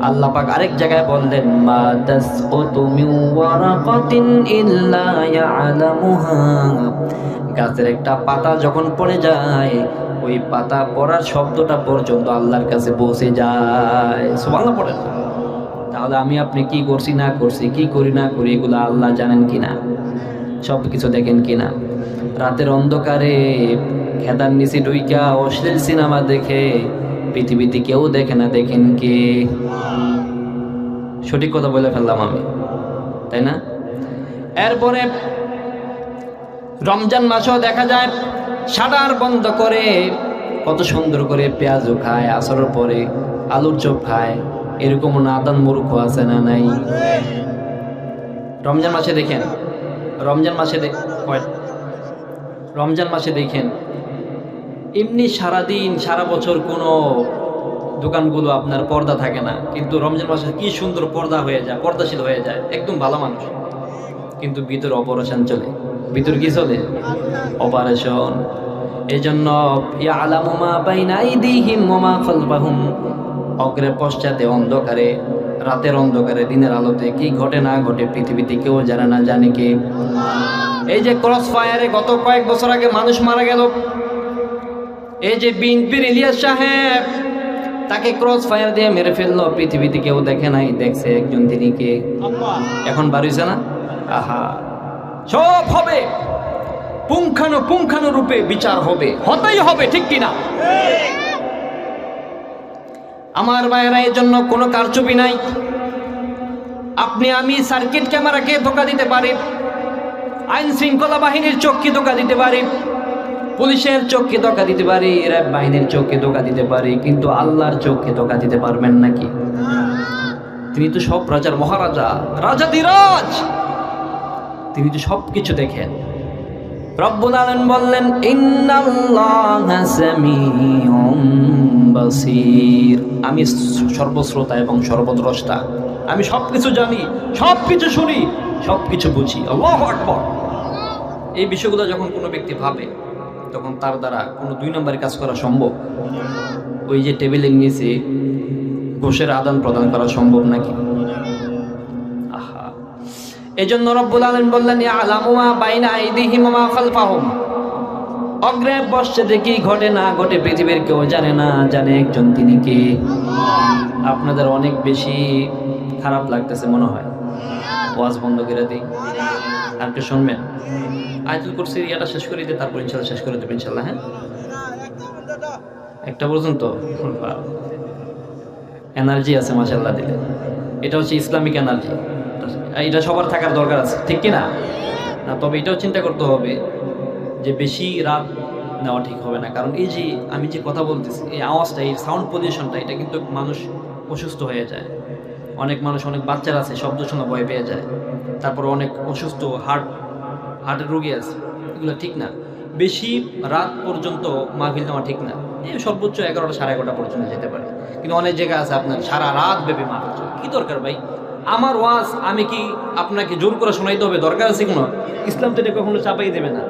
আল্লাহ পাক আরেক জায়গায় বললেন, মা তাসকুতু মিন ওয়ারাকাতিন ইল্লা ইয়ালামুহা, গাছের একটা পাতা যখন পড়ে যায়, ওই পাতা পড়ার শব্দটা পর্যন্ত আল্লাহর কাছে পৌঁছে যায়। সুবহানাল্লাহ পড়েন। তাহলে আমি আপনি কি করছি না করছি, কি করি না করি, এগুলো আল্লাহ জানেন কিনা? সব কিছু দেখেন কিনা? রাতের অন্ধকারে খেদার নিচে ঢুইকা অশ্লীল সিনেমা দেখে পৃথিবীতে কেউ দেখে না, দেখেন কে? সঠিক কথা বলে ফেললাম আমি, তাই না? এরপরে রমজান মাসেও দেখা যায় শাটার বন্ধ করে কত সুন্দর করে পেঁয়াজও খায়, আসরের পরে আলুর চপ খায়। এরকম নাদান মূর্খ আছে না নাই? রমজান মাসে দেখেন, রমজান মাসে দেখেন এমনি সারাদিন সারা বছর কোনো দোকানগুলো আপনার পর্দা থাকে না, কিন্তু রমজান মাসে কি সুন্দর পর্দা হয়ে যায়, পর্দাশীল হয়ে যায়, একদম ভালো মানুষ। কিন্তু ভিতর অপারেশন চলে। ভিতর কি চলে? অপারেশন। এই জন্য ইয়ালামু মা বাইনা আইদিহিম ওয়া মা খালফাহুম, অগ্রে পশ্চাতে অন্ধকারে, রাতের অন্ধকারে দিনের আলোতে কি ঘটে না ঘটে পৃথিবীতে কেউ জানে না, জানে কে? এই যে ক্রস ফায়ারে গত কয়েক বছর আগে মানুষ মারা গেল, এই যে বিএনপির ইলিয়াস সাহেব, তাকে ক্রস ফায়ার দিয়ে মেরে ফেললো, পৃথিবীতে কেউ দেখে নাই, দেখছে একজন, তিনি কে? এখন বাড়িছে না? আহা, সব হবে, পুঙ্খানু রূপে বিচার হবে, হতেই হবে, ঠিক কিনা? আমার ভাইয়েরা, এর জন্য কোনো কারচুপি নাই। আপনি আমি সার্কিট ক্যামেরাকে ধোকা দিতে পারি, আইন শৃঙ্খলা বাহিনীর চোখকে ধোকা দিতে পারি, পুলিশের চোখকে ধোকা দিতে পারি, র্যাব বাহিনীর চোখকে ধোকা দিতে পারি, কিন্তু আল্লাহর চোখকে ধোকা দিতে পারবেন নাকি? তিনি তো সব রাজার মহারাজা, রাজাধিরাজ, তিনি তো সবকিছু দেখেন। রব্বুল আলামিন বললেন, ইন্নাল্লাহা সামিউন বাসীর, আমি সর্বশ্রোতা এবং সর্বদ্রষ্টা, আমি সবকিছু জানি, সবকিছু শুনি, সবকিছু বুঝি। আল্লাহু আকবার। এই বিষয়গুলো যখন কোনো ব্যক্তি ভাবে তখন তার দ্বারা কোনো দুই নম্বরের কাজ করা সম্ভব? ওই যে টেবিলের নিচে ঘুষের আদান প্রদান করা সম্ভব নাকি? আহা, এজন্য রব্বুল আলামিন বললেন ইয়ালামু মা বাইনা আইদিহিম ওয়া মা খালফাহুম, অগ্রে পশ্চাতে কি ঘটে না ঘটে পৃথিবীর কেউ জানে না, জানে একজন, তিনি কে? আপনাদের অনেক বেশি খারাপ লাগতেছে মনে হয়, ওয়াজ বন্ধ করে দিই, আর একটু শুনবেন। আয়াতুল কুরসির ইয়াটা শেষ করে দিই, তারপর ইনশাআল্লাহ শেষ করে দেব ইনশাআল্লাহ। হ্যাঁ, একটা পর্যন্ত এনার্জি আছে মাশাআল্লাহ দিলে। এটা হচ্ছে ইসলামিক এনার্জি, এটা সবার থাকার দরকার আছে, ঠিক কি না? না, তবে এটাও চিন্তা করতে হবে যে বেশি রাত নেওয়া ঠিক হবে না। কারণ এই যে আমি যে কথা বলতেছি, এই আওয়াজটা, এই সাউন্ড পলিউশনটা, এটা কিন্তু মানুষ অসুস্থ হয়ে যায়। অনেক মানুষ, অনেক বাচ্চারা আছে শব্দ শুনে ভয় পেয়ে যায়, তারপর অনেক অসুস্থ হার্টের রোগী আছে, এগুলো ঠিক না। বেশি রাত পর্যন্ত মাহফিল নেওয়া ঠিক না। এই সর্বোচ্চ 11টা সাড়ে 11টা পর্যন্ত যেতে পারে, কিন্তু অনেক জায়গা আছে আপনার সারা রাত ব্যাপী মাহফিল চলে। কি দরকার ভাই? আমার ওয়াজ আমি কি আপনাকে জোর করে শোনাইতে হবে? দরকার আছে কোনো? ইসলাম তো এটা কখনো চাপাই দেবে না।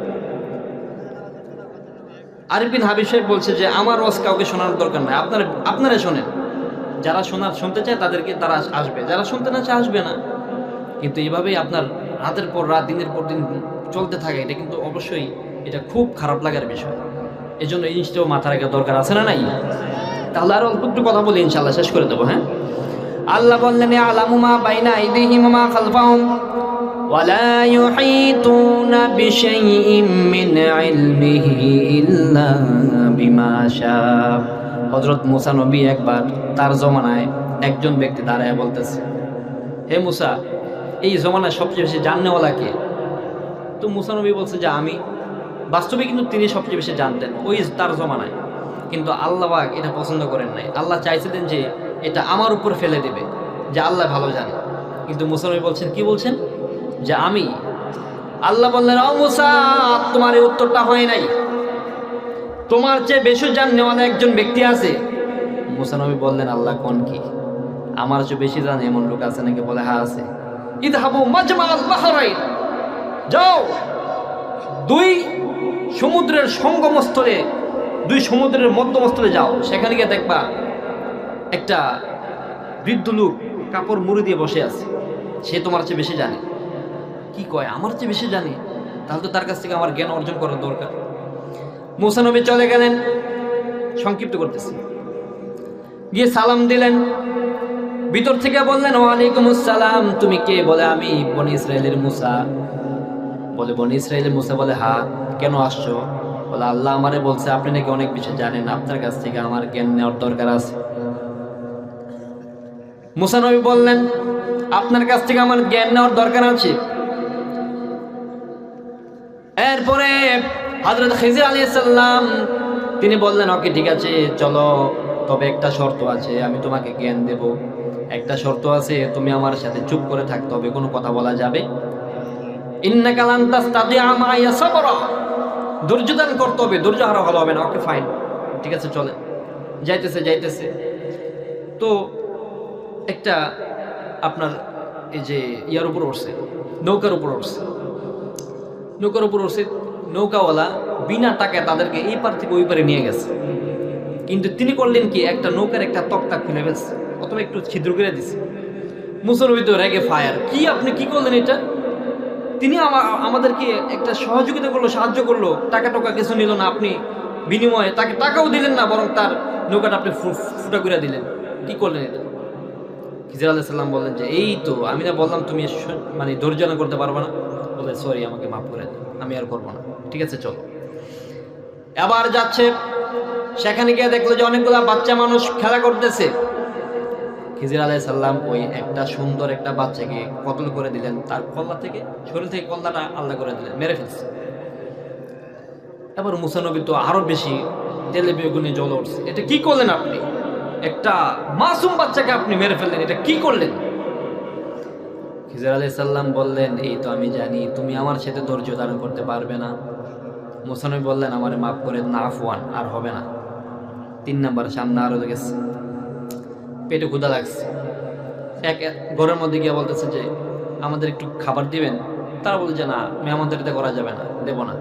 আরিফ বিন হাবিব সাহেব বলছে যে আমার ওয়াজ কাউকে শোনানোর দরকার নাই, আপনারা শোনেন। যারা শুনতে চায় তাদেরকে তারা আসবে, যারা শুনতে না চায় আসবে না। কিন্তু এইভাবেই আপনার রাতের পর রাত, দিনের পর দিন চলতে থাকে, এটা কিন্তু অবশ্যই এটা খুব খারাপ লাগার বিষয়। এই জন্য এই জিনিসটাও মাথা রাখার দরকার আছে না নাই? তাহলে আরো অল্প একটু কথা বলি, ইনশাআল্লাহ শেষ করে দেবো। হ্যাঁ, আল্লাহ বললেন ইয়ালামু মা বাইনা আইদিহিম ওয়া মা খালফাহুম ওয়ালা ইউহিতুনা বিশাইইম মিন ইলমিহি ইল্লা বিমা শা। হযরত মুসা নবী একবার তার জমানায় একজন ব্যক্তি দাঁড়ায় বলতেছে, হে মুসা, এই জমানায় সবচেয়ে বেশি জাননেওয়ালা কে? তো মুসা নবী বলছে যে আমি। বাস্তবে কিন্তু তিনি সবচেয়ে বেশি জানতেন ওই তার জমানায়, কিন্তু আল্লাহ পাক এটা পছন্দ করেন নাই। আল্লাহ চাইছিলেন যে এটা আমার উপর ফেলে দেবে, যে আল্লাহ ভালো জানে। কিন্তু মুসা নবী বলছেন, কি বলছেন? যে আমি। আল্লাহ বললেন, ও মুসা, তোমার এই উত্তরটা হয় নাই, তোমার চেয়ে বেশি জাননেওয়ালা একজন ব্যক্তি আছে। মুসা নবী বললেন, আল্লাহ কোন কি? আমার চেয়ে বেশি জানে এমন লোক আছে নাকি? বলে, হ্যাঁ আছে। ইদহাবু মাজমাআল বাহরাইন, যাও দুই সমুদ্রের সঙ্গমস্থলে, দুই সমুদ্রের মধ্যমস্থলে যাও, সেখানে গিয়ে দেখবা একটা বৃদ্ধ লোক কাপড় মুড়ি দিয়ে বসে আছে, সে তোমার চেয়ে বেশি জানে। কি কয়? আমার চেয়ে বেশি জানে? তাহলে তো তার কাছ থেকে আমার জ্ঞান অর্জন করার দরকার। মুসা নবী চলে গেলেন, সংক্ষিপ্ত করতেছি, গিয়ে সালাম দিলেন। ভিতর থেকে বললেন, ওয়ালাইকুম আসসালাম, তুমি কে? বলে, আমি বনি ইসরায়েলের মুসা। বলে, বনি ইসরায়েলের মুসা? বলে, হ্যাঁ, কেন আসছো? বলে, আল্লাহ আমারে বলছে আপনি নাকি অনেক বিষয় জানেন, আপনার কাছ থেকে আমার জ্ঞান নেওয়ার দরকার আছে। মুসা নবী বললেন, আপনার কাছ থেকে আমার জ্ঞান নেওয়ার দরকার আছে। এরপরে হযরত খিজির আলাইহিস সালাম তিনি বললেন, ওকে ঠিক আছে চলো, তবে একটা শর্ত আছে, আমি তোমাকে জ্ঞান দেব। একটা শর্ত আছে, তুমি আমার সাথে চুপ করে থাকতে হবে, কোনো কথা বলা যাবে। ইন্নাকা লান তাসতাতিআ মা'আ সাবরা, ধৈর্য ধারণ করতে হবে, ধৈর্য হারা ভালো হবে না। ওকে ফাইন, ঠিক আছে চলে। যাইতেছে তো একটা আপনার এই যে ইয়ার উপর উঠছে, নৌকার উপর উঠছে। নৌকাওয়ালা বিনা টাকায় তাদেরকে এই পার থেকে ওই পারে নিয়ে গেছে। কিন্তু তিনি করলেন কি, একটা নৌকার একটা তক্তা খুলে ফেলছে, অথবা একটু ছিদ্র করে দিছে। মুসা নবী তো রেগে ফায়ার, কি আপনি কি করলেন এটা? তিনি আমাদেরকে একটা সহযোগিতা করলো, সাহায্য করলো, টাকা কিছু নিল না, আপনি বিনিময়ে তাকে টাকাও দিলেন না, বরং তার নৌকাটা আপনি ফুটা করে দিলেন। কি করলেন এটা? খিজির আলাইহিস সালাম বললেন যে এই তো আমি না বললাম তুমি মানে ধৈর্য ধারণ করতে পারবে না। বলে, সরি, আমাকে মাফ করে দিন, আমি আর করবো না, ঠিক আছে চলো। আবার যাচ্ছে, সেখানে গিয়ে দেখলো যে অনেকগুলা বাচ্চা মানুষ খেলা করতেছে। খিজির আলাইহিস সালাম ওই একটা সুন্দর একটা বাচ্চাকে কতল করে দিলেন, তার কল্লা থেকে, শরীর থেকে কল্লাটা আলাদা করে দিলেন, মেরে ফেলছে। এবার মুসা নবী তো আরো বেশি তেলে বেগুনে জ্বলে উঠছে, এটা কি করলেন আপনি? একটা মাসুম বাচ্চাকে আপনি মেরে ফেললেন, এটা কি করলেন? খিজির আলাইহিস সালাম বললেন, এই তো আমি জানি তুমি আমার সাথে ধৈর্য ধারণ করতে পারবে না। মুসা নবী বললেন, আমারে মাফ করে না, আফওয়ান, আর হবে না। 3 নাম্বার সামনে আরো গেছে, পেটে ক্ষুধা লাগছে, এক ঘরের মধ্যে গিয়ে বলতেছে যে আমাদের একটু খাবার দিবেন। তারা বলে যে না, মেহমানদারিতে করা যাবে না, দেব না।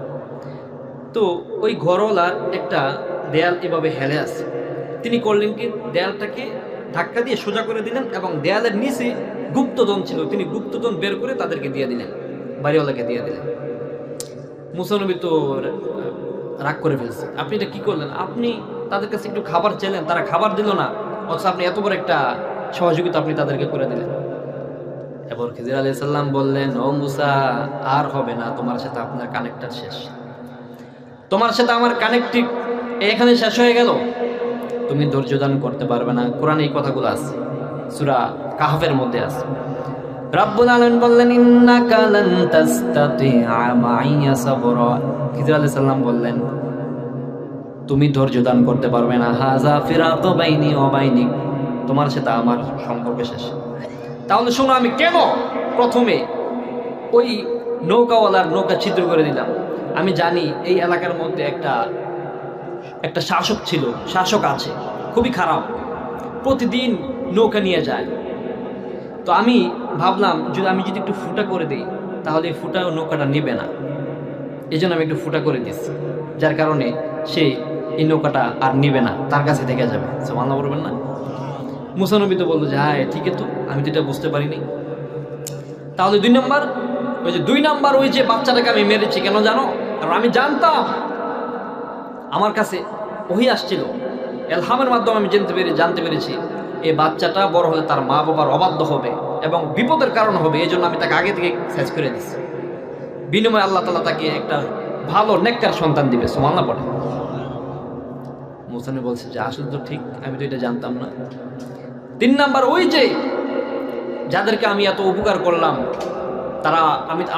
তো ওই ঘরওয়ালার একটা দেয়াল এভাবে হেলে আছে, তিনি করলেন কি দেয়ালটাকে ধাক্কা দিয়ে সোজা করে দিলেন এবং দেয়ালের নিচে গুপ্তধন ছিল, তিনি গুপ্তধন বের করে তাদেরকে দিয়ে দিলেন, বাড়িওয়ালাকে দিয়ে দিলেন। মুসা নবী তো রাগ করে ফেলছে, আপনি এটা কি করলেন? আপনি তাদের কাছে একটু খাবার চাইলেন, তারা খাবার দিল না, অথচ আপনি এত বড় একটা সহযোগিতা আপনি তাদেরকে করে দিলেন। এবার খিজির আলাইহিস সালাম বললেন, ও মুসা, আর হবে না, তোমার সাথে আপনার কানেক্টর শেষ, তোমার সাথে আমার কানেক্টিভ এখানে শেষ হয়ে গেল, তুমি ধৈর্য ধারণ করতে পারবে না। কোরআনে এই কথাগুলো আছে, সূরা কাহফের মধ্যে আছে। রব্বুল আলামিন বললেন, ইন্নাকা লান তাসতাতিআ মাইয়া সাবরা। খিজির আলাইহিস সালাম বললেন, তুমি ধৈর্য ধারণ করতে পারবে না, হাযা ফিরাকু বাইনি ওয়া বাইনিক, তোমার সাথে আমার সম্পর্ক শেষ। তাহলে শোনো, আমি কেন প্রথমে ওই নৌকাওয়ালার নৌকা ছিদ্র করে দিলাম? আমি জানি এই এলাকার মধ্যে একটা শাসক ছিল, শাসক আছে, খুবই খারাপ, প্রতিদিন নৌকা নিয়ে যায়। তো আমি ভাবলাম আমি যদি একটু ফুটা করে দিই তাহলে এই ফুটা নৌকাটা নেবে না, এই জন্য আমি একটু ফুটা করে দিচ্ছি, যার কারণে সে এই নৌকাটা আর নিবে না, তার কাছে থেকে যাবে। সুবহানাল্লাহ বলবেন না? মুসা নবী তো বললো যে হ্যাঁ ঠিক তো, আমি তো এটা বুঝতে পারিনি। তাহলে 2 নাম্বার, ওই যে বাচ্চাটাকে আমি মেরেছি কেন জানো? কারণ আমি জানতাম, আমার কাছে ওহী আসছিল, ইলহামের মাধ্যমে আমি জানতে পেরেছি এই বাচ্চাটা বড় হলে তার মা বাবার অবাধ্য হবে এবং বিপদের কারণ হবে, এই জন্য আমি তাকে আগে থেকে শেষ করে দিচ্ছি। বিনিময়ে আল্লাহ তাআলা তাকে একটা ভালো নেককার সন্তান দিবে। সুবহানাল্লাহ পড়ে। মুসা নবী বলছে যে আসলে তো ঠিক, আমি তো এটা জানতাম না। 3 নাম্বার, ওই যে যাদেরকে আমি এত উপকার করলাম,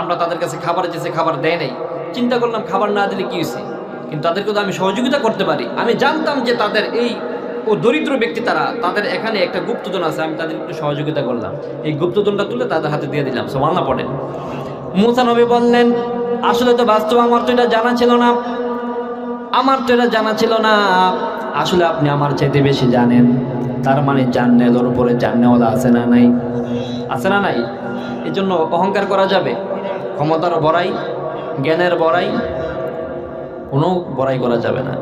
আমরা তাদের কাছে খাবার চেয়েছে, খাবার দেয় নাই, চিন্তা করলাম খাবার না দিলে কি হয়েছে, কিন্তু তাদেরকে তো আমি সহযোগিতা করতে পারি। আমি জানতাম যে তাদের দরিদ্র ব্যক্তি, তাদের এখানে একটা গুপ্তধন আছে, আমি তাদের একটু সহযোগিতা করলাম, এই গুপ্তধনটা তুলে তাদের হাতে দিয়ে দিলাম। সুবহানাল্লাহ পড়েন। মুসা নবী বললেন, আসলে তো বাস্তব আমার তো এটা জানা ছিল না, আসলে আপনি আমার চাইতে বেশি জানেন। তার মানে জান্নাতের উপরে জান্নাতওয়ালা আছে না নাই? এই জন্য অহংকার করা যাবে? ক্ষমতার বড়াই, জ্ঞানের বড়াই, কোনো বড়াই করা যাবে না।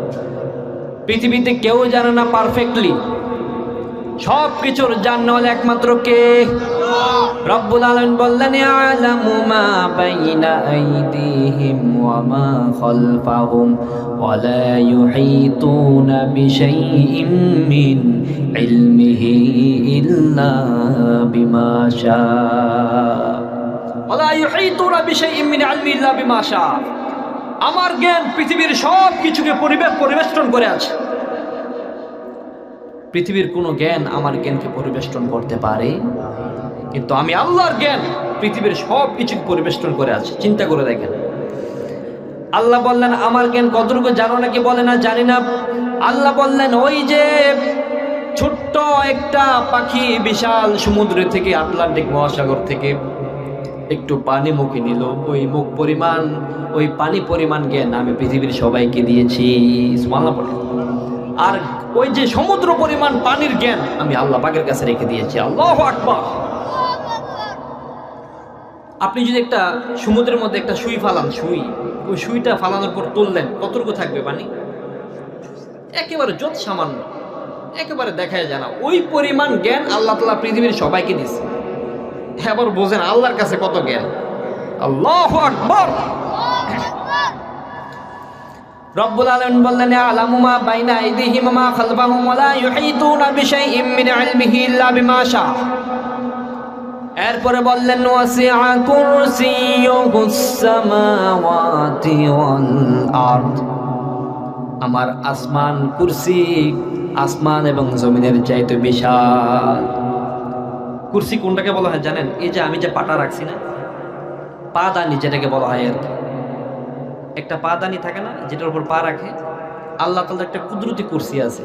পৃথিবীতে কেউ জানে না পারফেক্টলি, সব কিছুর জান্নাতওয়ালা একমাত্র কে? রব্বুল আলামিন বললেন, ইয়ালামু মা বাইনা আইদিহিম ওয়া মা খালফাহুম ওয়া লা ইউহিতুনা বিশাইইম মিন ইলমিহি ইল্লা বিমা শাআ। ওয়া লা ইউহিতুনা বিশাইইম মিন ইলমিহি ইল্লা বিমা শাআ। আমার জ্ঞান পৃথিবীর সব কিছুকে পরিবেষ্টন করে আছে। পৃথিবীর কোনো জ্ঞান আমার জ্ঞানকে পরিবেষ্টন করতে পারে, কিন্তু আমি আল্লাহর জ্ঞান পৃথিবীর সব কিছু পরিবেষ্টন করে আছে। চিন্তা করে দেখেন, আল্লাহ বললেন আমার জ্ঞান কতটুকু জানো নাকি? বলে না জানি না। আল্লাহ বললেন, ওই যে ছোট্ট একটা পাখি বিশাল সমুদ্র থেকে, আটলান্টিক মহাসাগর থেকে একটু পানি মুখে নিল, ওই পানি পরিমাণ জ্ঞান আমি পৃথিবীর সবাইকে দিয়েছি। সুবহানাল্লাহ বলে। আর ওই যে সমুদ্র পরিমাণ পানির জ্ঞান আমি আল্লাহ পাকের কাছে রেখে দিয়েছি। আল্লাহু আকবার। আপনি যদি একটা সমুদ্রের মধ্যে একটা সুই ফালান, ওই সুইটা ফালানোর পর তুললেন, কতটুকু থাকবে পানি? একেবারে যত সামান্য, একেবারে দেখায় জানা। ওই পরিমাণ জ্ঞান আল্লাহ তাআলা পৃথিবীর সবাইকে দিয়েছে। এবার বোঝেন আল্লাহর কাছে কত জ্ঞান। আল্লাহু আকবার। রব্বুল আলামিন বললেন, ইয়ালামু মা বাইনা আইদিহিম ওয়া মা খালফাহুম ওয়া লা ইউহিতুনা বিশাইইম মিন ইলমিহি ইল্লা বিমা শাআ। এরপরে বললেন, ওয়াসিআ কুরসিয়ুহুস সামাওয়াতি ওয়াল আরদ। আমার কুরসি আসমান এবং জমিনের চাইতে বিশাল। কুরসি কোনটাকে বলা হয় জানেন? এই যে আমি যে পাটা রাখছি না, পাদানি যেটাকে বলা হয় আর কি, একটা পাদানি থাকে না যেটার উপর পা রাখে, আল্লাহ তাআলার একটা কুদরতি কুরসি আছে।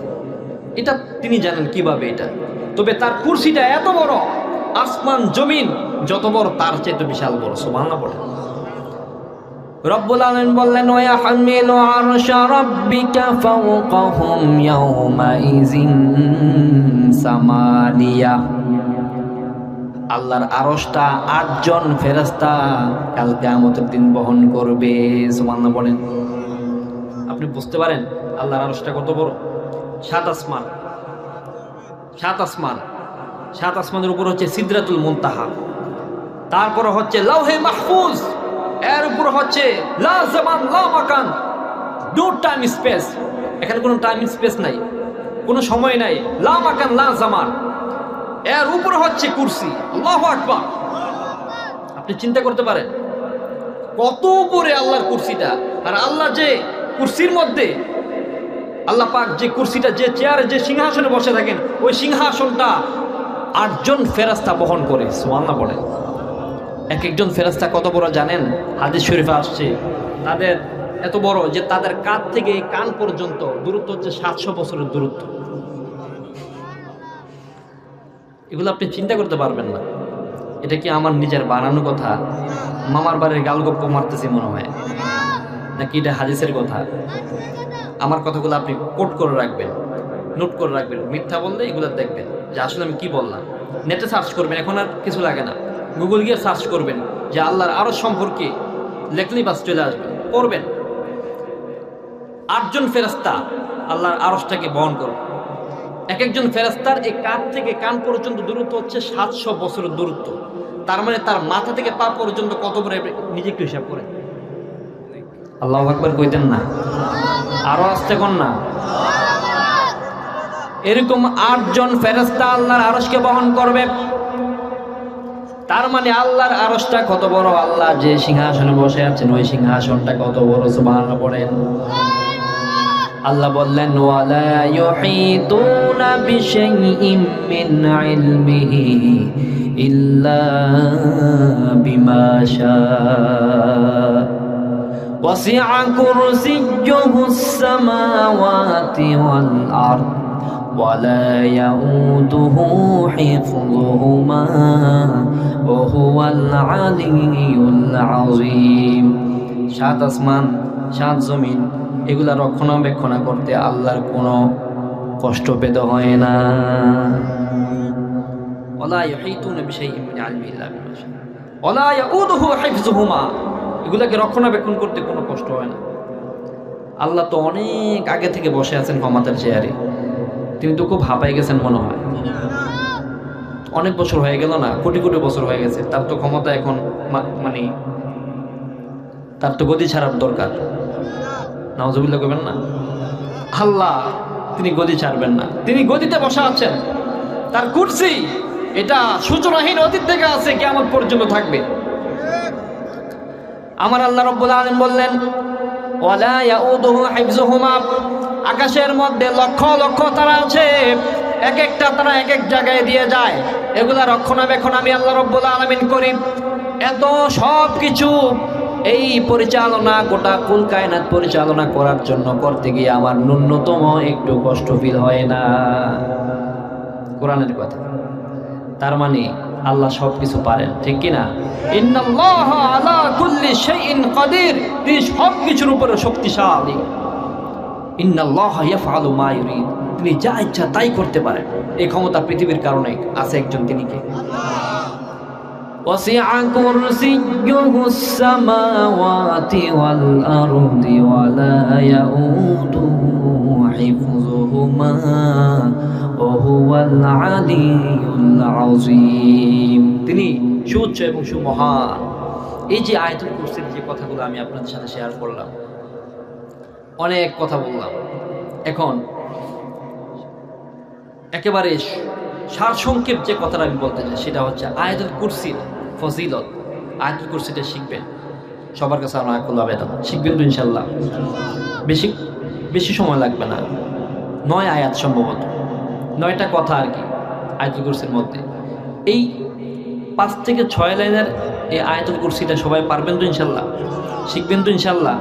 এটা তিনি জানেন কিভাবে এটা, তবে তার কুরসিটা এত বড়, আসমান জমিন যত বড় তার চেয়ে বিশাল বড়। সুবহানাল্লাহ বলে। রব্বুল আলামিন বললেন ওয়া ইয়াহমিলু আরশা রাব্বিকা ফাওকাহুম ইয়াওমাইযিন সামানিয়া। আল্লাহর আরশটা 8 জন ফেরেশতা কাল কিয়ামতের দিন বহন করবে। সুবহানাল্লাহ বলেন। আপনি বুঝতে পারেন আল্লাহর আরশটা কত বড়? 7 আসমান, 7 আসমান, 7 আসমানের উপর হচ্ছে সিদরাতুল মুনতাহা, তারপরে হচ্ছে লাওহে মাহফুজ, এর উপর হচ্ছে লা জামান লা মাকান, নো টাইম স্পেস, এখানে কোনো টাইম স্পেস নাই, কোনো সময় নাই, লা মাকান লা জামান। এর উপর হচ্ছে কুরসি। আল্লাহু আকবার। আপনি চিন্তা করতে পারেন কত উপরে আল্লাহর কুরসিটা। আর আল্লাহ যে কুরসির মধ্যে, আল্লাহ পাক যে কুরসিটা, যে চেয়ারে, যে সিংহাসনে বসে থাকেন, ওই সিংহাসনটা 8 জন ফেরেশতা বহন করে। সুবহানাল্লাহ বলে। এক একজন ফেরেশতা কত বড় জানেন? হাদিস শরীফে আসছে তাদের এত বড় যে তাদের কাঁধ থেকে কান পর্যন্ত দূরত্ব হচ্ছে 700 বছরের দূরত্ব। এগুলো আপনি চিন্তা করতে পারবেন না। এটা কি আমার নিজের বানানো কথা? মামার বাড়ির গালগপ্প মারতেছি মনে হয়, নাকি এটা হাদিসের কথা? আমার কথাগুলো আপনি কোট করে রাখবেন, নোট করে রাখবেন। মিথ্যা বললে এগুলো দেখবেন যে আসলে আমি কি বললাম। নেটে সার্চ করবেন, এখন আর কিছু লাগে না, গুগল গিয়ে সার্চ করবেন যে আল্লাহর আরশ সম্পর্কে, লেখলেই বাস চলে আসবে, পড়বেন। 8 জন ফেরেশতা আল্লাহর আরশটাকে বহন করবে। এক একজন ফেরেশতার এই কাঁধ থেকে কান পর্যন্ত দূরত্ব হচ্ছে 700 বছরের দূরত্ব। তার মানে তার মাথা থেকে পা পর্যন্ত কত বড়, নিজে একটু হিসাব করে। আল্লাহু আকবার কইতেন না? আরো আসতে কোন না? এরকম 8 জন ফেরেশতা আল্লাহর আরশকে বহন করবে। তার মানে আল্লাহর আরশটা কত বড়, আল্লাহ যে সিংহাসনে বসে আছেন ওই সিংহাসনটা কত বড়। সুবহানাল্লাহ পড়েন। আল্লাহ বললেন ওয়ালা ইউহিতুনা বিশাইইম মিন ইলমিহি ইল্লা বিমা শাআ ওয়াসি'a কুরসিয়্যুহুস সামাওয়াতি ওয়াল আরদ ওয়ালা ইয়াউদুহু হিফযুহুমা ওয়া হুয়াল আলিয়্যুল আযীম। 7 আসমান, 7 জমিন, এগুলা রক্ষণাবেক্ষণ করতে আল্লাহর কোনো কষ্ট পেতে হয় না। ওয়ালা ইউহিতুনা বিশাইইম মিন ইলমিহি ইল্লা বিমা শাআ ওয়ালা ইয়াউদুহু হিফযুহুমা, এগুলাকে রক্ষণাবেক্ষণ করতে কোনো কষ্ট হয় না। আল্লাহ তো অনেক আগে থেকে বসে আছেন ক্ষমতার চেয়ারে, তিনি তো খুব হাঁপাই গেছেন মনে হয়। অনেক বছর হয়ে গেল না, কোটি কোটি বছর হয়ে গেছে। তার তো ক্ষমতা এখন মানে তার তো গদি ছাড়ার দরকার। নাউজুবিল্লাহ কইবেন না? আল্লাহ তিনি গদি ছাড়বেন না, তিনি গদিতে বসা আছেন। তার কুরসি এটা সূচনাহীন অতীত থেকে আছে, কিয়ামত পর্যন্ত থাকবে। আমার আল্লাহ রাব্বুল আলামিন বললেন ওয়ালা ইয়াউদুহু হিফযুহুমা, আকাশের মধ্যে লক্ষ লক্ষ তারা আছে, এক একটা তারা এক এক জায়গায় দিয়ে যায়, এগুলা রক্ষণাবেক্ষণ আমি আল্লাহ রাব্বুল আলামিন করি। এত সব কিছু এই পরিচালনা, গোটা কুল কায়নাত পরিচালনা করার জন্য করতে গিয়ে আমার ন্যূনতম একটু কষ্ট ফিল হয় না। কোরআনের কথা। তার মানে আল্লাহ সব কিছু পারেন, ঠিক কিনা? ইন্নাল্লাহা আলা কুল্লি শাইইন কাদির, তিনি সব কিছুর উপরে শক্তিশালী। ইন্নাল্লাহা ইয়াফআলু মা ইউরিদ, তিনি যা ইচ্ছা তাই করতে পারেন। এই ক্ষমতা পৃথিবীর কারণে আছে একজন, তিনি কে? ওয়াসি'a কুরসিয়্যুহুস সামাওয়াতি ওয়াল আরদি ওয়ালা ইয়াউদুহু হিফযুহুমা ওয়া হুয়াল আলিয়্যুল আযীম। তিনি সুউচ্চ এবং সুমহান। এই যে আয়াতুল কুরসির যে কথাগুলো আমি আপনাদের সাথে শেয়ার করলাম, অনেক কথা বললাম, এখন একেবারে সারসংক্ষেপ যে কথাটা আমি বলতে চাই সেটা হচ্ছে আয়াতুল কুরসির ফজিলত। আয়াতুল কুরসিটা শিখবেন, সবার কাছে আমার আকুল আবেদন, শিখবেন তো ইনশাল্লাহ। বেশি সময় লাগবে না, 9 আয়াত, সম্ভবত 9টা কথা আর কি আয়াতুল কুরসির মধ্যে। এই 5 থেকে 6 লাইনের এই আয়াতুল কুরসিটা সবাই পারবেন তো ইনশাল্লাহ? শিখবেন তো ইনশাল্লাহ?